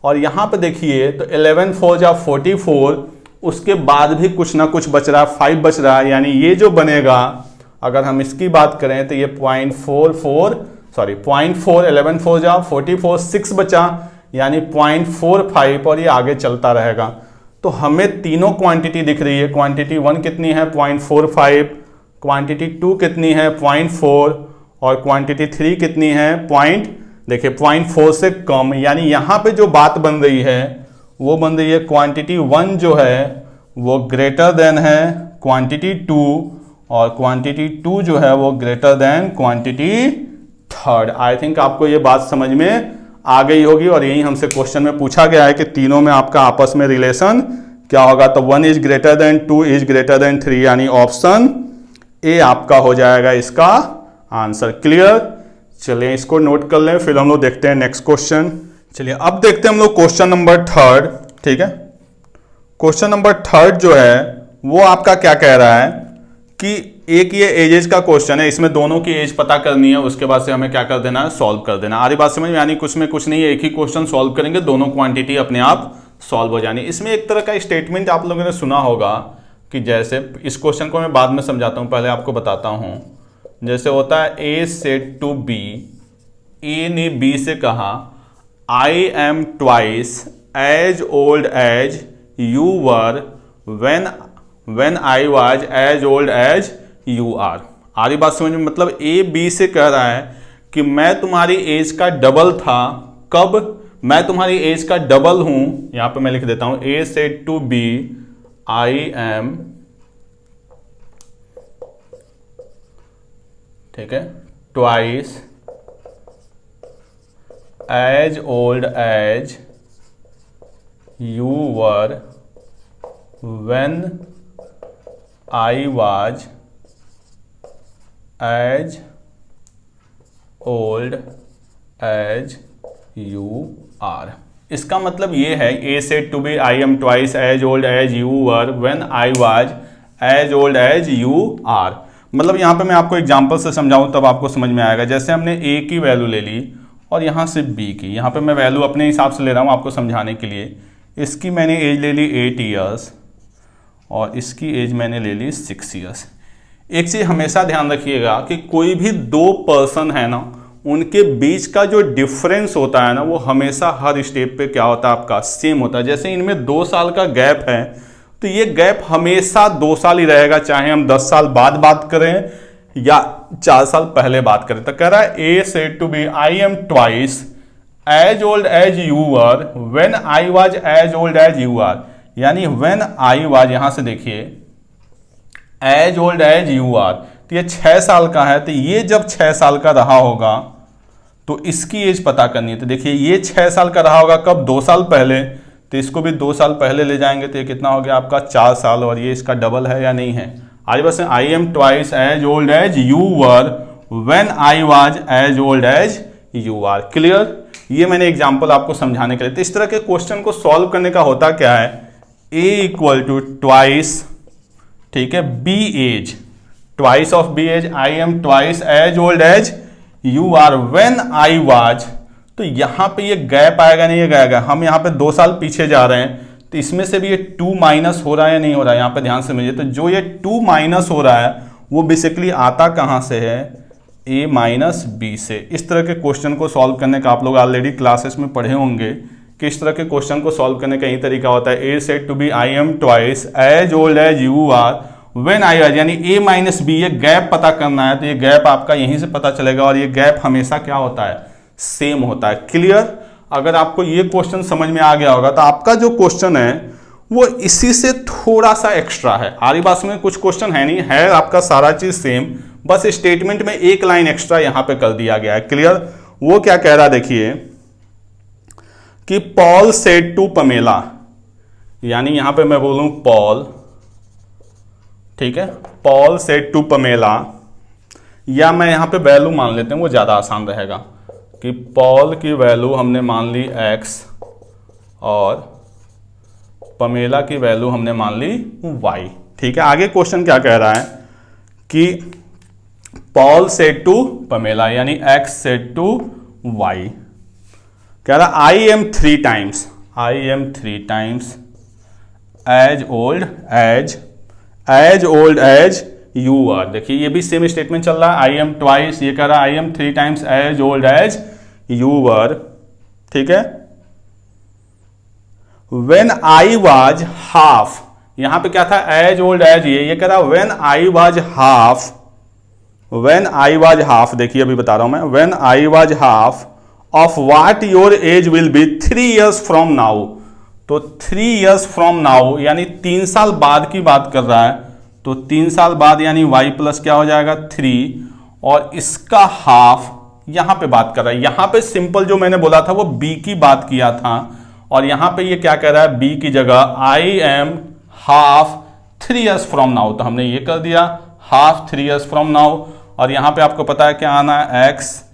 और यहाँ पे देखिए तो 11 4 जा 44, उसके बाद भी कुछ ना कुछ बच रहा है, 5 बच रहा है, यानी ये जो बनेगा अगर हम इसकी बात करें तो ये 0.4 11 4 जा 44, 6 बचा, यानी 0.45 और ये आगे चलता रहेगा। तो हमें तीनों क्वांटिटी दिख रही है। क्वांटिटी 1 कितनी है 0.45, क्वांटिटी 2 कितनी है 0.4 और क्वांटिटी 3 कितनी है देखिए 0.4 से कम। यानी यहाँ पे जो बात बन रही है वो बन रही है क्वांटिटी 1 जो है वो ग्रेटर देन है क्वांटिटी 2 और क्वांटिटी 2 जो है वो greater than quantity third. I think आपको ये बात समझ में आ गई होगी और यही हमसे क्वेश्चन में पूछा गया है कि तीनों में आपका आपस में रिलेशन क्या होगा, तो 1 is greater than 2 is greater than 3, यानी ऑप्शन ए आपका हो जाएगा इसका आंसर। क्लियर। चलिए इसको नोट कर लें, फिर हम लोग देखते हैं नेक्स्ट क्वेश्चन। चलिए अब देखते हैं हम लोग क्वेश्चन नंबर 3। ठीक है, क्वेश्चन नंबर 3 जो है वो आपका क्या कह रहा है कि एक ये एजेस का क्वेश्चन है, इसमें दोनों की एज पता करनी है, उसके बाद से हमें क्या कर देना है, सॉल्व कर देना। आरी बात समझ में, यानी कुछ में कुछ नहीं है, एक ही क्वेश्चन सॉल्व करेंगे, दोनों क्वांटिटी अपने आप सॉल्व हो जानी। इसमें एक तरह का स्टेटमेंट आप लोगों ने सुना होगा कि जैसे, इस क्वेश्चन को मैं बाद में समझाता हूँ, पहले आपको बताता हूँ। जैसे होता है A said to B, A ने बी से कहा I am twice as old as you were when I was as old as you are. आरी बात समझ में, मतलब ए बी से कह रहा है कि मैं तुम्हारी एज का डबल था, कब, मैं तुम्हारी एज का डबल हूं। यहां पे मैं लिख देता हूं, A said to B I am, ठीक है, twice as old as you were when I was as old as you are. इसका मतलब ये है, A said to B I am twice as old as you were when I was as old as you are. मतलब यहाँ पे मैं आपको example से समझाऊं तब आपको समझ में आएगा। जैसे हमने ए की वैल्यू ले ली और यहाँ से बी की, यहाँ पे मैं वैल्यू अपने हिसाब से ले रहा हूँ आपको समझाने के लिए। इसकी मैंने एज ले ली 8 ईयर्स और इसकी एज मैंने ले ली 6 ईयर्स। एक चीज़ हमेशा ध्यान रखिएगा कि कोई भी दो पर्सन है ना, उनके बीच का जो डिफरेंस होता है ना, वो हमेशा हर स्टेप पे क्या होता है, आपका सेम होता है। जैसे इनमें 2 साल का गैप है, तो ये गैप हमेशा 2 साल ही रहेगा, चाहे हम 10 साल बाद बात करें या 4 साल पहले बात करें। तो कह रहा है A said to B I am twice as old as you are when I was as old as you are, यानी व्हेन आई वाज, यहां से देखिए, as old as you are, तो ये 6 साल का है। तो ये जब 6 साल का रहा होगा तो इसकी एज पता करनी है। तो देखिए ये 6 साल का रहा होगा कब, 2 साल पहले, तो इसको भी 2 साल पहले ले जाएंगे तो ये कितना हो गया आपका 4 साल, और ये इसका डबल है या नहीं है। आज बस I am twice as old as you were when I was as old as you are. Clear. ये मैंने एग्जांपल आपको समझाने के लिए। तो इस तरह के क्वेश्चन को सॉल्व करने का होता क्या है, ए इक्वल टू ट्वाइस, ठीक है, B age, twice of B age, I am twice as old as you are when I was. तो यहां पे ये गैप आएगा नहीं, ये आएगा, हम यहां पे 2 साल पीछे जा रहे हैं, तो इसमें से भी ये 2 माइनस हो रहा है या नहीं हो रहा है, यहां पे ध्यान से समझिए। तो जो ये 2 माइनस हो रहा है वो बेसिकली आता कहां से है, ए माइनस बी से। इस तरह के क्वेश्चन को सॉल्व करने का आप लोग ऑलरेडी क्लासेस में पढ़े होंगे कि इस तरह के क्वेश्चन को सॉल्व करने का यही तरीका होता है। A said to B I am twice as old as you are when I was, यानी ए माइनस बी, ये गैप पता करना है। तो ये गैप आपका यहीं से पता चलेगा, और ये गैप हमेशा क्या होता है, सेम होता है। क्लियर। अगर आपको ये क्वेश्चन समझ में आ गया होगा तो आपका जो क्वेश्चन है वो इसी से थोड़ा सा एक्स्ट्रा है। आरी बात में कुछ क्वेश्चन है नहीं है, आपका सारा चीज सेम, बस स्टेटमेंट में एक लाइन एक्स्ट्रा यहां पे कर दिया गया है। क्लियर। वो क्या कह रहा है, देखिए कि पॉल सेड टू पमेला, यानी यहां पे मैं बोलूं पॉल, ठीक है, पॉल सेड टू पमेला, या मैं यहां पे वैल्यू मान लेते हैं, वो ज्यादा आसान रहेगा कि पॉल की वैल्यू हमने मान ली x और पमेला की वैल्यू हमने मान ली y। ठीक है। आगे क्वेश्चन क्या कह रहा है कि पॉल सेड टू पमेला, यानी x सेड टू y, कह रहा I am 3 times as old as you are. देखिए ये भी सेम स्टेटमेंट चल रहा है, आई एम ट्वाइस, ये कह रहा है I am 3 times as old as you were, ठीक है, व्हेन आई वाज हाफ, यहां पे क्या था, एज ओल्ड एज, ये कह रहा व्हेन आई वाज हाफ, देखिए अभी बता रहा हूं मैं, when I was half of what your age will be 3 years from now. तो 3 years फ्रॉम नाउ यानी 3 साल बाद की बात कर रहा है, तो 3 साल बाद यानी y प्लस क्या हो जाएगा 3, और इसका हाफ यहां पे बात कर रहा है। यहां पे सिंपल जो मैंने बोला था वो b की बात किया था, और यहां पे ये क्या कह रहा है, बी की जगह I am half 3 years from now, तो हमने ये कर दिया हाफ 3 years फ्रॉम नाउ। और यहां पे आपको पता है क्या आना है, एक्स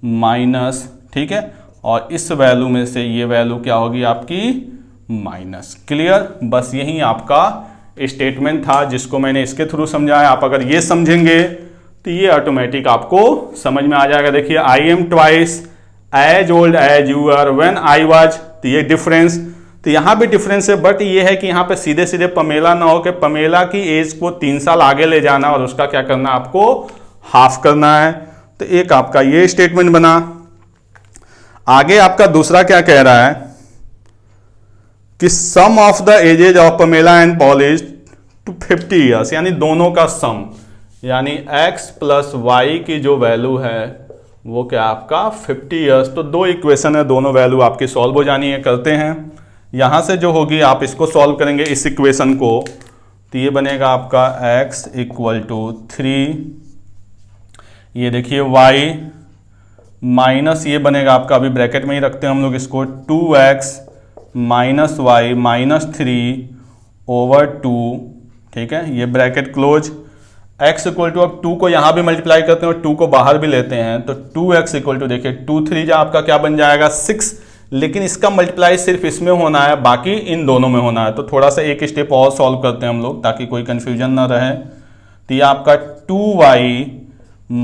माइनस, ठीक है, और इस वैल्यू में से ये वैल्यू क्या होगी आपकी माइनस। क्लियर, बस यही आपका स्टेटमेंट था जिसको मैंने इसके थ्रू समझाया। आप अगर ये समझेंगे तो ये ऑटोमेटिक आपको समझ में आ जाएगा। देखिए I am twice as old as you are when I was, तो ये डिफरेंस, तो यहां भी डिफरेंस है, बट ये है कि यहां पे सीधे सीधे पमेला ना हो कि पमेला की एज को 3 साल आगे ले जाना और उसका क्या करना आपको हाफ करना है। तो एक आपका ये स्टेटमेंट बना। आगे आपका दूसरा क्या कह रहा है कि sum of the ages of Pamela and Paul is to 50 years, यानी दोनों का सम, यानी x प्लस वाई की जो वैल्यू है वो क्या आपका 50 ईयर्स। तो दो इक्वेशन है, दोनों वैल्यू आपकी सॉल्व हो जानी है। करते हैं, यहां से जो होगी आप इसको सॉल्व करेंगे इस इक्वेशन को, तो ये बनेगा आपका x इक्वल टू 3, ये देखिए y माइनस ये बनेगा आपका, अभी ब्रैकेट में ही रखते हैं हम लोग इसको, 2x minus Y minus 3 over 2, ठीक है, ये bracket close. x equal to, अब 2 को यहां भी मल्टीप्लाई करते हैं और 2 को बाहर भी लेते हैं, तो 2x इक्वल टू, देखिए 2 3 जा आपका क्या बन जाएगा 6, लेकिन इसका मल्टीप्लाई सिर्फ इसमें होना है, बाकी इन दोनों में होना है। तो थोड़ा सा एक स्टेप और सॉल्व करते हैं हम लोग ताकि कोई कंफ्यूजन ना रहे। तो ये आपका 2y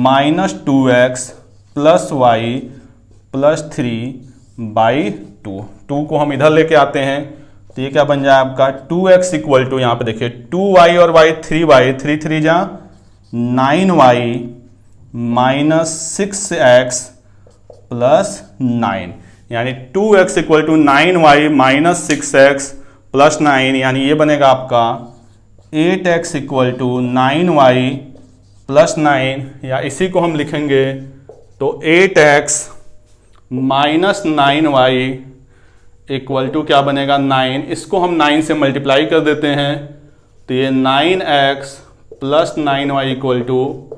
minus 2x plus Y plus 3 by 2 को हम इधर लेके आते हैं, तो ये क्या बन जाए आपका 2x इक्वल टू, यहाँ पे देखिए 2y और y 3y, 3 3 जा 9y माइनस 6x प्लस 9, यानी 2x equal to 9y minus 6x plus 9, यानी ये बनेगा आपका 8x equal to 9y plus 9, या इसी को हम लिखेंगे तो 8x minus 9y equal to क्या बनेगा 9, इसको हम 9 से मल्टीप्लाई कर देते हैं, तो ये 9x plus 9y equal to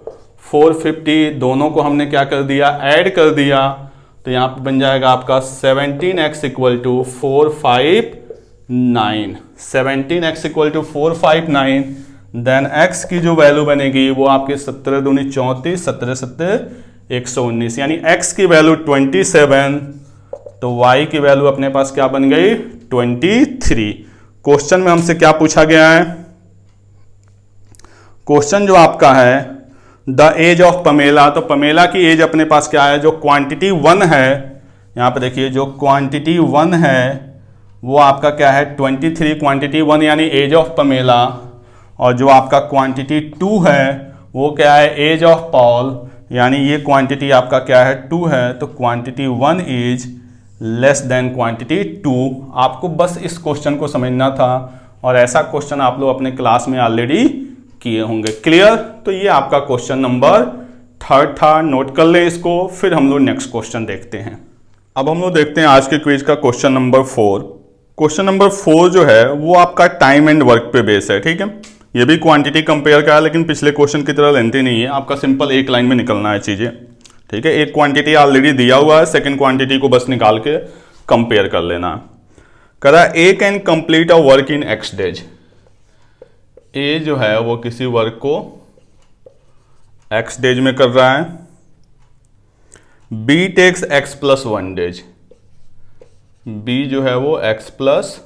450, दोनों को हमने क्या कर दिया ऐड कर दिया, तो यहाँ पे बन जाएगा आपका 17x equal to 459, 17x equal to 459। Then x की जो वैल्यू बनेगी वो आपके 17 दूनी 34, 17 17 119, यानी x की वैल्यू 27, तो y की वैल्यू अपने पास क्या बन गई 23। क्वेश्चन में हमसे क्या पूछा गया है, क्वेश्चन जो आपका है द एज ऑफ पमेला, तो पमेला की एज अपने पास क्या है, जो क्वांटिटी 1 है, यहाँ पे देखिए जो क्वांटिटी 1 है वो आपका क्या है 23, क्वांटिटी 1 यानी एज ऑफ पमेला, और जो आपका क्वांटिटी 2 है वो क्या है एज ऑफ पॉल, यानी ये क्वांटिटी आपका क्या है 2 है, तो quantity 1 is less than quantity 2। आपको बस इस क्वेश्चन को समझना था, और ऐसा क्वेश्चन आप लोग अपने क्लास में ऑलरेडी किए होंगे। क्लियर, तो ये आपका क्वेश्चन नंबर 3 था, नोट कर लें इसको। फिर हम लोग नेक्स्ट क्वेश्चन देखते हैं। अब हम लोग देखते हैं आज के क्विज का क्वेश्चन नंबर 4। क्वेश्चन नंबर 4 जो है वो आपका टाइम एंड वर्क पे बेस है, ठीक है, ये भी क्वांटिटी कंपेयर का है, लेकिन पिछले क्वेश्चन की तरह लेंथी नहीं है, आपका सिंपल एक लाइन में निकलना है चीजें, ठीक है। एक क्वांटिटी ऑलरेडी दिया हुआ है, सेकंड क्वांटिटी को बस निकाल के कंपेयर कर लेना। कह रहा A can complete a work in x days, A जो है वो किसी वर्क को x डेज में कर रहा है, B takes x plus 1 days, B जो है वो x प्लस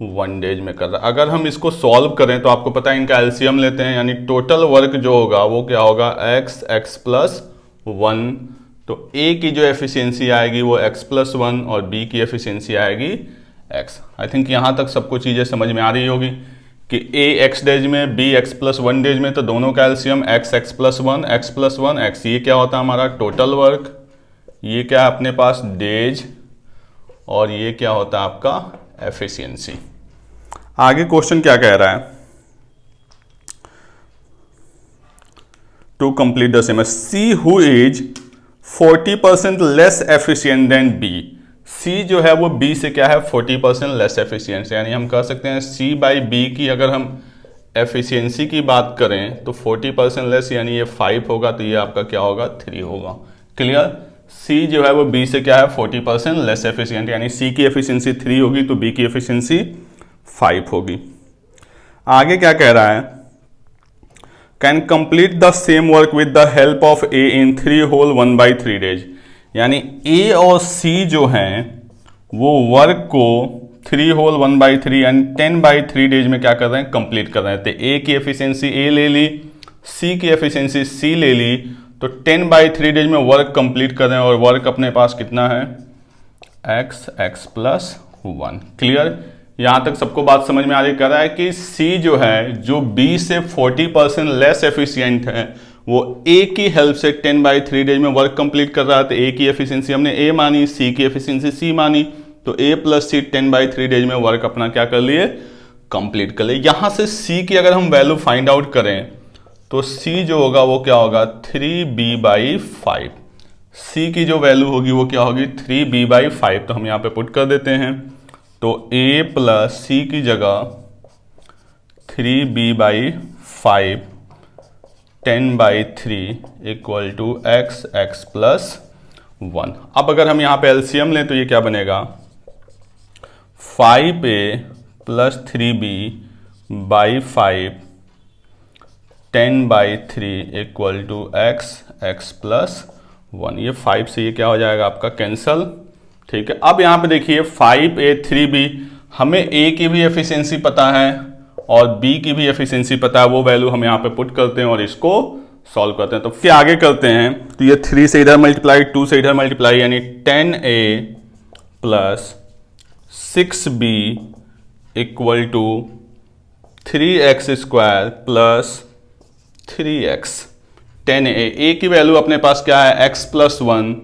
1 डेज में कर रहा है। अगर हम इसको सॉल्व करें तो आपको पता है इनका एलसीएम लेते हैं, यानी टोटल वर्क जो होगा वो क्या होगा x प्लस 1, तो a की जो एफिशिएंसी आएगी वो x प्लस 1 और b की एफिशिएंसी आएगी x। आई थिंक यहाँ तक सबको चीज़ें समझ में आ रही होगी कि a x डेज में, b x प्लस 1 डेज में, तो दोनों का LCM x plus 1 x plus 1 x, ये क्या होता है हमारा टोटल वर्क, ये क्या है अपने पास डेज, और ये क्या होता है आपका एफिशिएंसी। आगे क्वेश्चन क्या कह रहा है, to complete the same, C who is 40% less efficient than B, C जो है वो बी से क्या है 40% लेस एफिशिएंट, यानी हम कह सकते हैं सी बाई बी की अगर हम एफिशिएंसी की बात करें तो 40% लेस, यानी ये 5 होगा, तो ये आपका क्या होगा 3 होगा। क्लियर, सी जो है वो बी से क्या है 40% लेस एफिशिएंट, यानी सी की एफिशिएंसी 3 होगी तो बी की एफिशिएंसी 5 होगी। आगे क्या कह रहा है, can complete the same work with the help of A in 3 whole 1/3 days, यानी ए और सी जो हैं वो वर्क को 3 होल 1/3 यानी 10/3 डेज में क्या कर रहे हैं, कंप्लीट कर रहे हैं। तो ए की एफिशिएंसी ए ले ली, सी की एफिशिएंसी सी ले ली, तो 10/3 डेज में वर्क कंप्लीट कर रहे हैं और वर्क अपने पास कितना है x प्लस 1। क्लियर, यहां तक सबको बात समझ में आ रही। कर रहा है कि सी जो है जो बी से 40% लेस एफिशिएंट है वो ए की हेल्प से 10/3 डेज में वर्क कंप्लीट कर रहा है। तो ए की एफिशिएंसी हमने ए मानी, सी की एफिशिएंसी सी मानी, तो ए प्लस सी 10/3 डेज में वर्क अपना क्या कर लिए, कंप्लीट कर लिए। यहां से सी की अगर हम वैल्यू फाइंड आउट करें तो सी जो होगा वो क्या होगा 3b/5। सी की जो वैल्यू होगी वो क्या होगी 3b/5, तो हम यहां पे पुट कर देते हैं। तो a प्लस सी की जगह 3b/5 10/3 equal to x plus 1। अब अगर हम यहां पे एलसीएम लें तो ये क्या बनेगा 5a plus 3b/5 10/3 equal to x plus 1। ये 5 से ये क्या हो जाएगा आपका कैंसल। ठीक है, अब यहां पे देखिए 5a 3b, हमें a की भी एफिशिएंसी पता है और b की भी एफिशिएंसी पता है, वो वैल्यू हम यहां पे पुट करते हैं और इसको सॉल्व करते हैं। तो फिर आगे करते हैं, तो ये 3 से इधर मल्टीप्लाई, 2 से इधर मल्टीप्लाई, यानी 10a plus 6b equal to 3x² plus 3x। 10a की वैल्यू अपने पास क्या है x प्लस 1,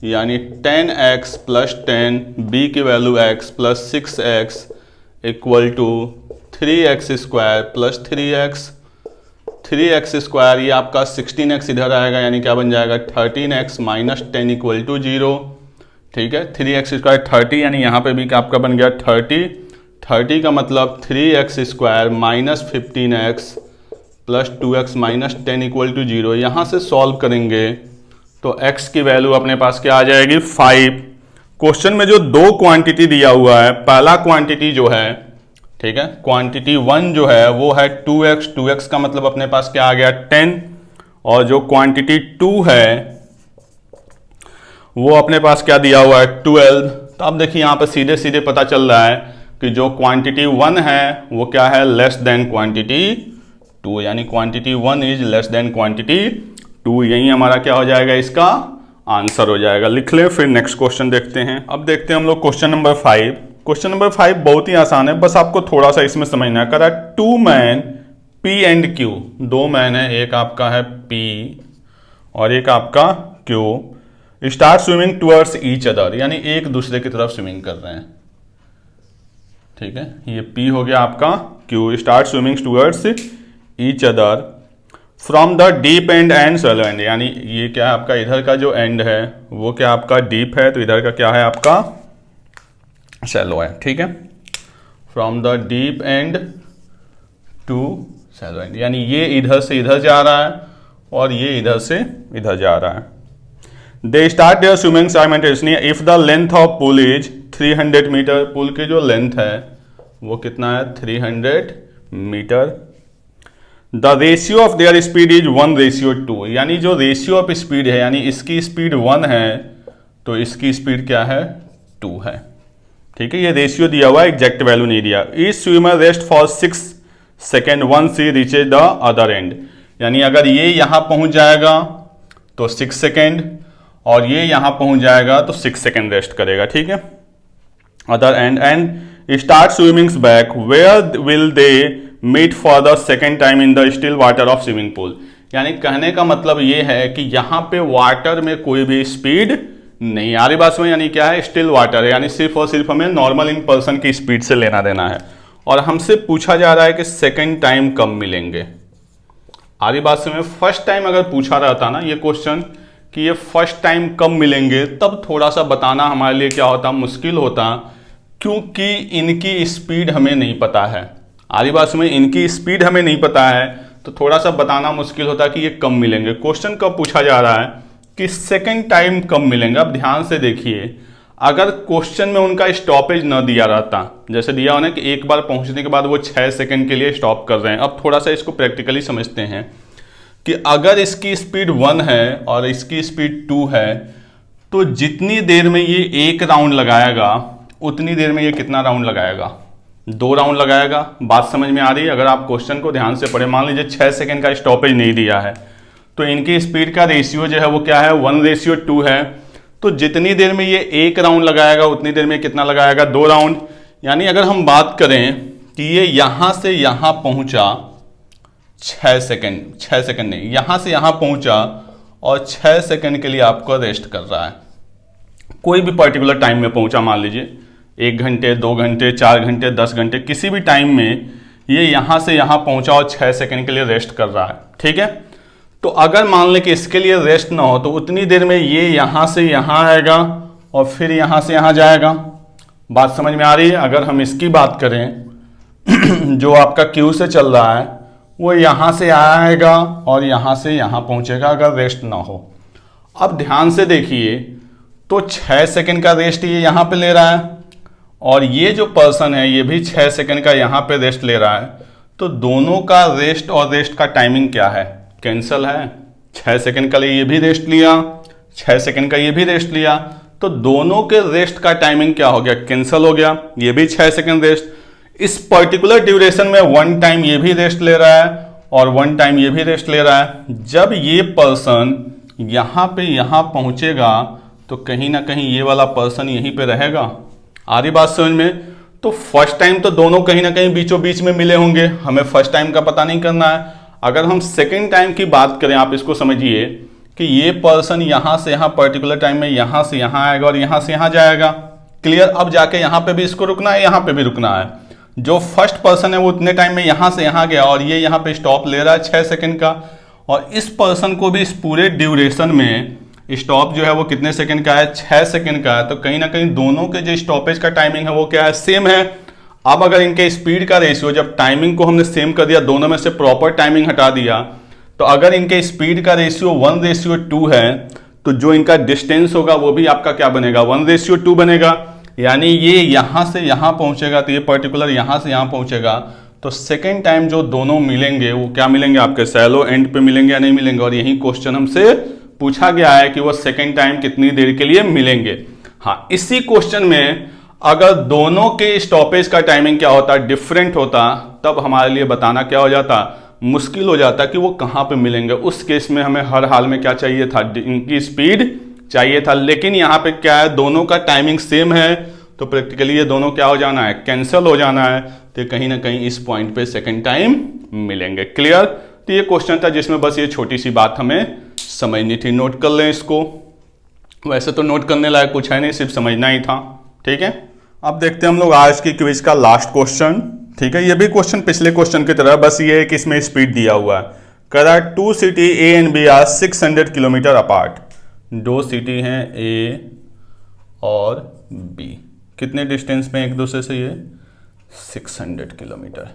यानी 10x प्लस 10, b की value x plus 6x equal to 3x² plus 3x। 3x² ये आपका 16x इधर आएगा, यानी क्या बन जाएगा 13x माइनस 10 इक्वल टू 0। ठीक है, 3x² 30, यानी यहाँ पे भी आपका बन गया 30 का मतलब 3x² minus 15x plus 2x minus 10 equal to 0। यहाँ से सॉल्व करेंगे तो x की वैल्यू अपने पास क्या आ जाएगी 5। क्वेश्चन में जो दो क्वांटिटी दिया हुआ है, पहला क्वांटिटी जो है, ठीक है, क्वांटिटी 1 जो है वो है 2x का मतलब अपने पास क्या आ गया 10, और जो क्वांटिटी 2 है वो अपने पास क्या दिया हुआ है 12। तो अब देखिए यहाँ पर सीधे सीधे पता चल रहा है कि जो क्वांटिटी 1 है वो क्या है लेस देन क्वांटिटी 2, यानी quantity 1 is less than quantity 2। यही हमारा क्या हो जाएगा, इसका आंसर हो जाएगा। लिख ले, फिर नेक्स्ट क्वेश्चन देखते हैं। अब देखते हैं हम लोग क्वेश्चन नंबर 5। क्वेश्चन नंबर 5 बहुत ही आसान है, बस आपको थोड़ा सा इसमें समझना है। करा 2 man P and Q, 2 man है, एक आपका है P और एक आपका Q, start swimming towards each other, यानी एक दूसरे की तरफ स्विमिंग कर रहे हैं। ठीक है, ये P हो गया आपका, Q start swimming towards each other from the deep and and shallow end, यानी ये क्या है आपका इधर का जो एंड है वो क्या आपका डीप है, तो इधर का क्या है आपका शैलो है। ठीक है, from the deep end to shallow end, यानी ये इधर से इधर जा रहा है और ये इधर से इधर जा रहा है। They start their swimming simultaneously if the length of pool is 300 metre. Pool की जो लेंथ है वो कितना है 300 metre. The ratio of their speed is 1:2, यानी जो रेशियो ऑफ स्पीड है, यानी इसकी स्पीड 1 है तो इसकी स्पीड क्या है 2 है। ठीक है, ये रेशियो दिया हुआ है, एग्जैक्ट वैल्यू नहीं दिया। Each swimmer rest for 6 second once he reaches the other end, यानी अगर ये यहां पहुंच जाएगा तो 6 सेकेंड और ये यहां पहुंच जाएगा तो 6 सेकेंड रेस्ट करेगा। ठीक है, other end start swimmings back, where will they meet for the second time in the still water of swimming pool, यानी कहने का मतलब ये है कि यहां पे वाटर में कोई भी स्पीड नहीं आ रही बात में, यानी क्या है स्टिल वाटर है, यानी सिर्फ और सिर्फ हमें नॉर्मल इन पर्सन की स्पीड से लेना देना है। और हमसे पूछा जा रहा है कि सेकेंड टाइम कब मिलेंगे। आरी बात में फर्स्ट टाइम अगर पूछा रहता ना ये क्वेश्चन कि ये फर्स्ट टाइम कब मिलेंगे, तब थोड़ा सा बताना हमारे लिए क्या होता मुश्किल होता, क्योंकि इनकी स्पीड हमें नहीं पता है। आरी बात में इनकी स्पीड हमें नहीं पता है तो थोड़ा सा बताना मुश्किल होता कि ये कब मिलेंगे। क्वेश्चन कब पूछा जा रहा है कि सेकंड टाइम कब मिलेंगे। अब ध्यान से देखिए, अगर क्वेश्चन में उनका स्टॉपेज न दिया रहता, जैसे दिया हो ना कि एक बार पहुंचने के बाद वो 6 सेकंड के लिए स्टॉप कर रहे हैं। अब थोड़ा सा इसको प्रैक्टिकली समझते हैं कि अगर इसकी स्पीड 1 है और इसकी स्पीड 2 है, तो जितनी देर में ये एक राउंड लगाएगा उतनी देर में ये कितना राउंड लगाएगा, 2 राउंड लगाएगा। बात समझ में आ रही है? अगर आप क्वेश्चन को ध्यान से पढ़े, मान लीजिए 6 सेकंड का स्टॉपेज नहीं दिया है, तो इनकी स्पीड का रेशियो जो है वो क्या है, 1:2 है। तो जितनी देर में ये एक राउंड लगाएगा उतनी देर में कितना लगाएगा, 2 राउंड। यानी अगर हम बात करें कि ये यहां से यहां पहुंचा 6 सेकंड नहीं, यहां से यहां पहुंचा और 6 सेकंड के लिए आपको रेस्ट कर रहा है। कोई भी पर्टिकुलर टाइम में पहुंचा, मान लीजिए 1 घंटे, 2 घंटे, 4 घंटे, 10 घंटे, किसी भी टाइम में ये यहां से यहां पहुंचा और 6 सेकंड के लिए रेस्ट कर रहा है। ठीक है, तो अगर मान लें कि इसके लिए रेस्ट ना हो, तो उतनी देर में ये यहां से यहां आएगा और फिर यहां से यहां जाएगा। बात समझ में आ रही है? अगर हम इसकी बात करें जो आपका क्यू से चल रहा है, वो यहां से आएगा और यहां से यहां पहुंचेगा अगर रेस्ट ना हो। अब ध्यान से देखिए, तो 6 सेकंड का रेस्ट ये यहां पे ले रहा है और ये जो पर्सन है ये भी 6 सेकंड का यहां पे रेस्ट ले रहा है। तो दोनों का रेस्ट और रेस्ट का टाइमिंग क्या है, कैंसल है। 6 सेकंड का लिए ये भी रेस्ट लिया, 6 सेकंड का ये भी रेस्ट लिया, तो दोनों के रेस्ट का टाइमिंग क्या हो गया, कैंसल हो गया। ये भी 6 सेकंड रेस्ट, इस पर्टिकुलर ड्यूरेशन में 1 टाइम ये भी रेस्ट ले रहा है और 1 टाइम ये भी रेस्ट ले रहा है। जब ये पर्सन यहां पे यहां पहुंचेगा तो कहीं ना कहीं ये वाला पर्सन यहीं पे रहेगा। आ रही बात समझ में? तो फर्स्ट टाइम तो दोनों कहीं ना कहीं बीचों बीच में मिले होंगे, हमें फर्स्ट टाइम का पता नहीं करना है। अगर हम सेकेंड टाइम की बात करें, आप इसको समझिए कि ये पर्सन यहां से यहां पर्टिकुलर टाइम में यहां से यहां आएगा और यहां से यहां जाएगा। क्लियर? अब जाके यहां पे भी इसको रुकना है, यहां पे भी रुकना है। जो फर्स्ट पर्सन है वो उतने टाइम में यहां से यहां गया और ये यहां पे स्टॉप ले रहा है 6 सेकंड का, और इस पर्सन को भी इस पूरे ड्यूरेशन में स्टॉप जो है वो कितने सेकंड का है, 6 सेकंड का है। तो कहीं ना कहीं दोनों के जो स्टॉपेज का टाइमिंग है वो क्या है, सेम है। अब अगर इनके स्पीड का रेशियो, जब टाइमिंग को हमने सेम कर दिया, दोनों में से प्रॉपर टाइमिंग हटा दिया, तो अगर इनके स्पीड का रेशियो 1:2 है, तो जो इनका डिस्टेंस होगा वो भी आपका क्या बनेगा, 1:2 बनेगा। यानी ये यहां से यहां पहुंचेगा तो ये पर्टिकुलर यहां से यहां पहुंचेगा, तो सेकेंड टाइम जो दोनों मिलेंगे वो क्या मिलेंगे, आपके सैलो एंड पे मिलेंगे या नहीं मिलेंगे। और यही क्वेश्चन हमसे पूछा गया है कि वो सेकेंड टाइम कितनी देर के लिए मिलेंगे। हाँ, इसी क्वेश्चन में अगर दोनों के स्टॉपेज का टाइमिंग क्या होता, डिफरेंट होता, तब हमारे लिए बताना क्या हो जाता, मुश्किल हो जाता कि वो कहां पे मिलेंगे। उस केस में हमें हर हाल में क्या चाहिए था, इनकी स्पीड चाहिए था। लेकिन यहां पे क्या है, दोनों का टाइमिंग सेम है, तो प्रैक्टिकली ये दोनों क्या हो जाना है, कैंसिल हो जाना है। तो कहीं ना कहीं इस पॉइंट पे सेकेंड टाइम मिलेंगे। क्लियर? तो ये क्वेश्चन था जिसमें बस ये छोटी सी बात हमें समझनी थी। नोट कर लें इसको, वैसे तो नोट करने लायक कुछ है नहीं, सिर्फ समझना ही था। ठीक है, अब देखते हैं हम लोग आज की क्विज का लास्ट क्वेश्चन। ठीक है, ये भी क्वेश्चन पिछले क्वेश्चन की तरह, बस ये है कि इसमें स्पीड दिया हुआ है। कह रहा है 2 city A and B are 600 kilometre apart. 2 city हैं ए और बी, कितने डिस्टेंस में एक दूसरे से, ये 600 किलोमीटर।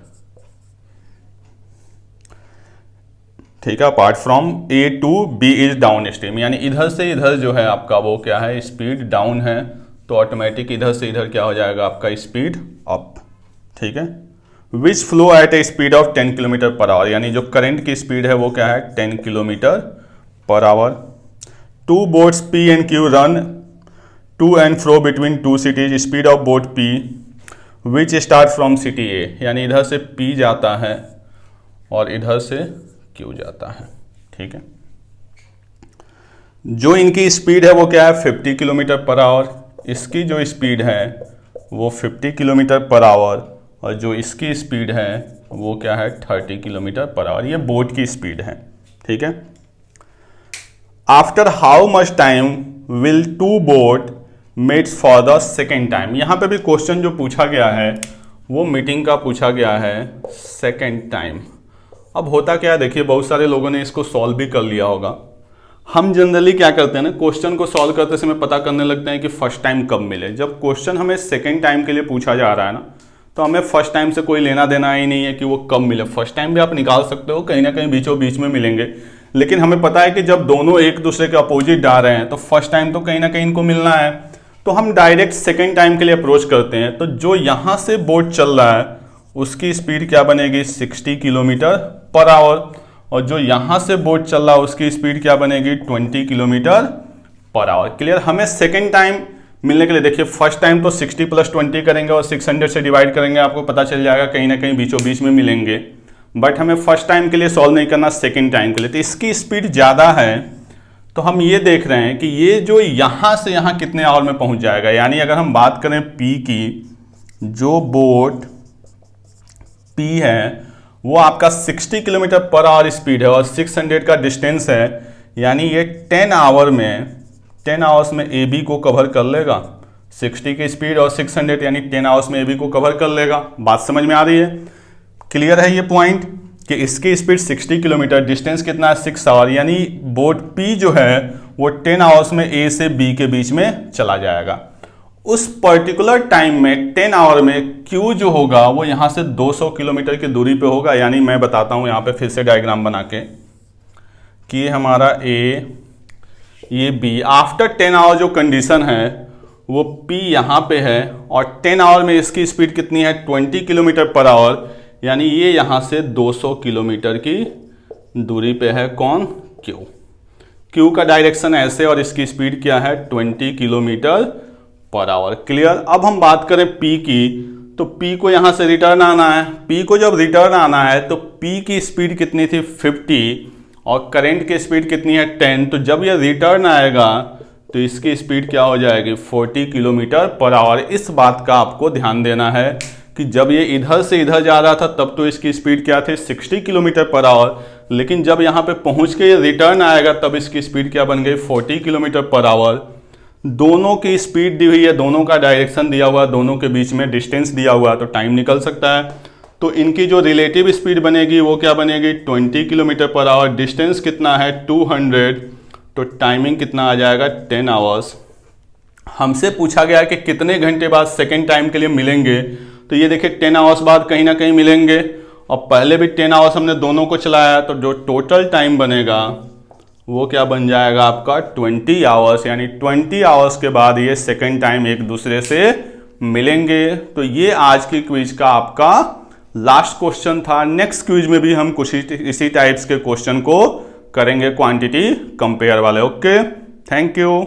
ठीक है, apart from A to B is downstream, यानी इधर से इधर जो है आपका वो क्या है, स्पीड डाउन है, तो ऑटोमेटिक इधर से इधर क्या हो जाएगा आपका, स्पीड अप। ठीक है, which flow at a speed of 10 kilometre per hour, यानी जो करंट की स्पीड है वो क्या है, 10 kilometre per hour. 2 boats P and Q run to and fro between 2 cities, speed of boat P which start from city A, यानी इधर से पी जाता है और इधर से क्यू जाता है। ठीक है, जो इनकी स्पीड है वो क्या है, 50 किलोमीटर पर आवर। इसकी जो स्पीड है वो 50 किलोमीटर पर आवर और जो इसकी स्पीड है वो क्या है, 30 किलोमीटर पर आवर। ये बोट की स्पीड है। ठीक है, after how much time will 2 boat meets for the second time. यहां पे भी क्वेश्चन जो पूछा गया है वो मीटिंग का पूछा गया है सेकेंड टाइम। अब होता क्या है, देखिए बहुत सारे लोगों ने इसको सॉल्व भी कर लिया होगा। हम जनरली क्या करते हैं ना, क्वेश्चन को सॉल्व करते समय पता करने लगते हैं कि फर्स्ट टाइम कब मिले। जब क्वेश्चन हमें सेकंड टाइम के लिए पूछा जा रहा है ना, तो हमें फर्स्ट टाइम से कोई लेना देना ही नहीं है कि वो कब मिले। फर्स्ट टाइम भी आप निकाल सकते हो, कहीं ना कहीं बीचों बीच में मिलेंगे, लेकिन हमें पता है कि जब दोनों एक दूसरे के अपोजिट जा रहे हैं तो फर्स्ट टाइम तो कहीं ना कहीं इनको मिलना है, तो हम डायरेक्ट सेकेंड टाइम के लिए अप्रोच करते हैं। तो जो यहाँ से बोट चल रहा है उसकी स्पीड क्या बनेगी 60 किलोमीटर पर आवर, और जो यहाँ से बोट चल रहा है उसकी स्पीड क्या बनेगी 20 किलोमीटर पर आवर। क्लियर। हमें सेकेंड टाइम मिलने के लिए देखिए फर्स्ट टाइम तो 60 + 20 करेंगे और 600 से डिवाइड करेंगे, आपको पता चल जाएगा कहीं ना कहीं बीचों बीच में मिलेंगे। बट हमें फर्स्ट टाइम के लिए सॉल्व नहीं करना, सेकेंड टाइम के लिए। तो इसकी स्पीड ज़्यादा है, तो हम ये देख रहे हैं कि ये जो यहाँ से यहाँ कितने आवर में पहुँच जाएगा। यानी अगर हम बात करें P की, जो बोट P है वो आपका 60 किलोमीटर पर आवर स्पीड है और 600 का डिस्टेंस है, यानी ये 10 आवर्स में AB को कवर कर लेगा। 60 की स्पीड और 600 यानी 10 आवर्स में AB को कवर कर लेगा। बात समझ में आ रही है? क्लियर है ये पॉइंट कि इसकी स्पीड 60 किलोमीटर, डिस्टेंस कितना है 6 आवर, यानी बोट P जो है वो 10 आवर्स में A से B के बीच में चला जाएगा। उस पर्टिकुलर टाइम में 10 आवर में Q जो होगा वो यहाँ से 200 किलोमीटर की दूरी पे होगा। यानी मैं बताता हूँ यहाँ पे फिर से डायग्राम बना के कि ये हमारा A, ये B। आफ्टर 10 आवर जो कंडीशन है वो P यहाँ पे है और 10 आवर में इसकी स्पीड कितनी है 20 किलोमीटर पर आवर, यानी ये यहाँ से 200 किलोमीटर की दूरी पे है। कौन? Q का डायरेक्शन ऐसे और इसकी स्पीड क्या है 20 किलोमीटर पर आवर। क्लियर। अब हम बात करें P की, तो P को यहाँ से रिटर्न आना है। P को जब रिटर्न आना है तो P की स्पीड कितनी थी 50 और करंट की स्पीड कितनी है 10। तो जब ये रिटर्न आएगा तो इसकी स्पीड क्या हो जाएगी 40 किलोमीटर पर आवर। इस बात का आपको ध्यान देना है कि जब ये इधर से इधर जा रहा था तब तो इसकी स्पीड क्या थी 60 किलोमीटर पर आवर, लेकिन जब यहाँ पे पहुँच के ये रिटर्न आएगा तब इसकी स्पीड क्या बन गई 40 किलोमीटर पर आवर। दोनों की स्पीड दी हुई है, दोनों का डायरेक्शन दिया हुआ, दोनों के बीच में डिस्टेंस दिया हुआ, तो टाइम निकल सकता है। तो इनकी जो रिलेटिव स्पीड बनेगी वो क्या बनेगी 20 किलोमीटर पर आवर। डिस्टेंस कितना है 200, तो टाइमिंग कितना आ जाएगा 10 आवर्स। हमसे पूछा गया कि कितने घंटे बाद सेकेंड टाइम के लिए मिलेंगे, तो ये देखिए 10 आवर्स बाद कहीं ना कहीं मिलेंगे और पहले भी 10 आवर्स हमने दोनों को चलाया, तो जो टोटल टाइम बनेगा वो क्या बन जाएगा आपका 20 आवर्स। यानी 20 आवर्स के बाद ये सेकेंड टाइम एक दूसरे से मिलेंगे। तो ये आज की क्विज का आपका लास्ट क्वेश्चन था। नेक्स्ट क्विज में भी हम कुछ इसी टाइप्स के क्वेश्चन को करेंगे, क्वांटिटी कंपेयर वाले। Okay, thank you.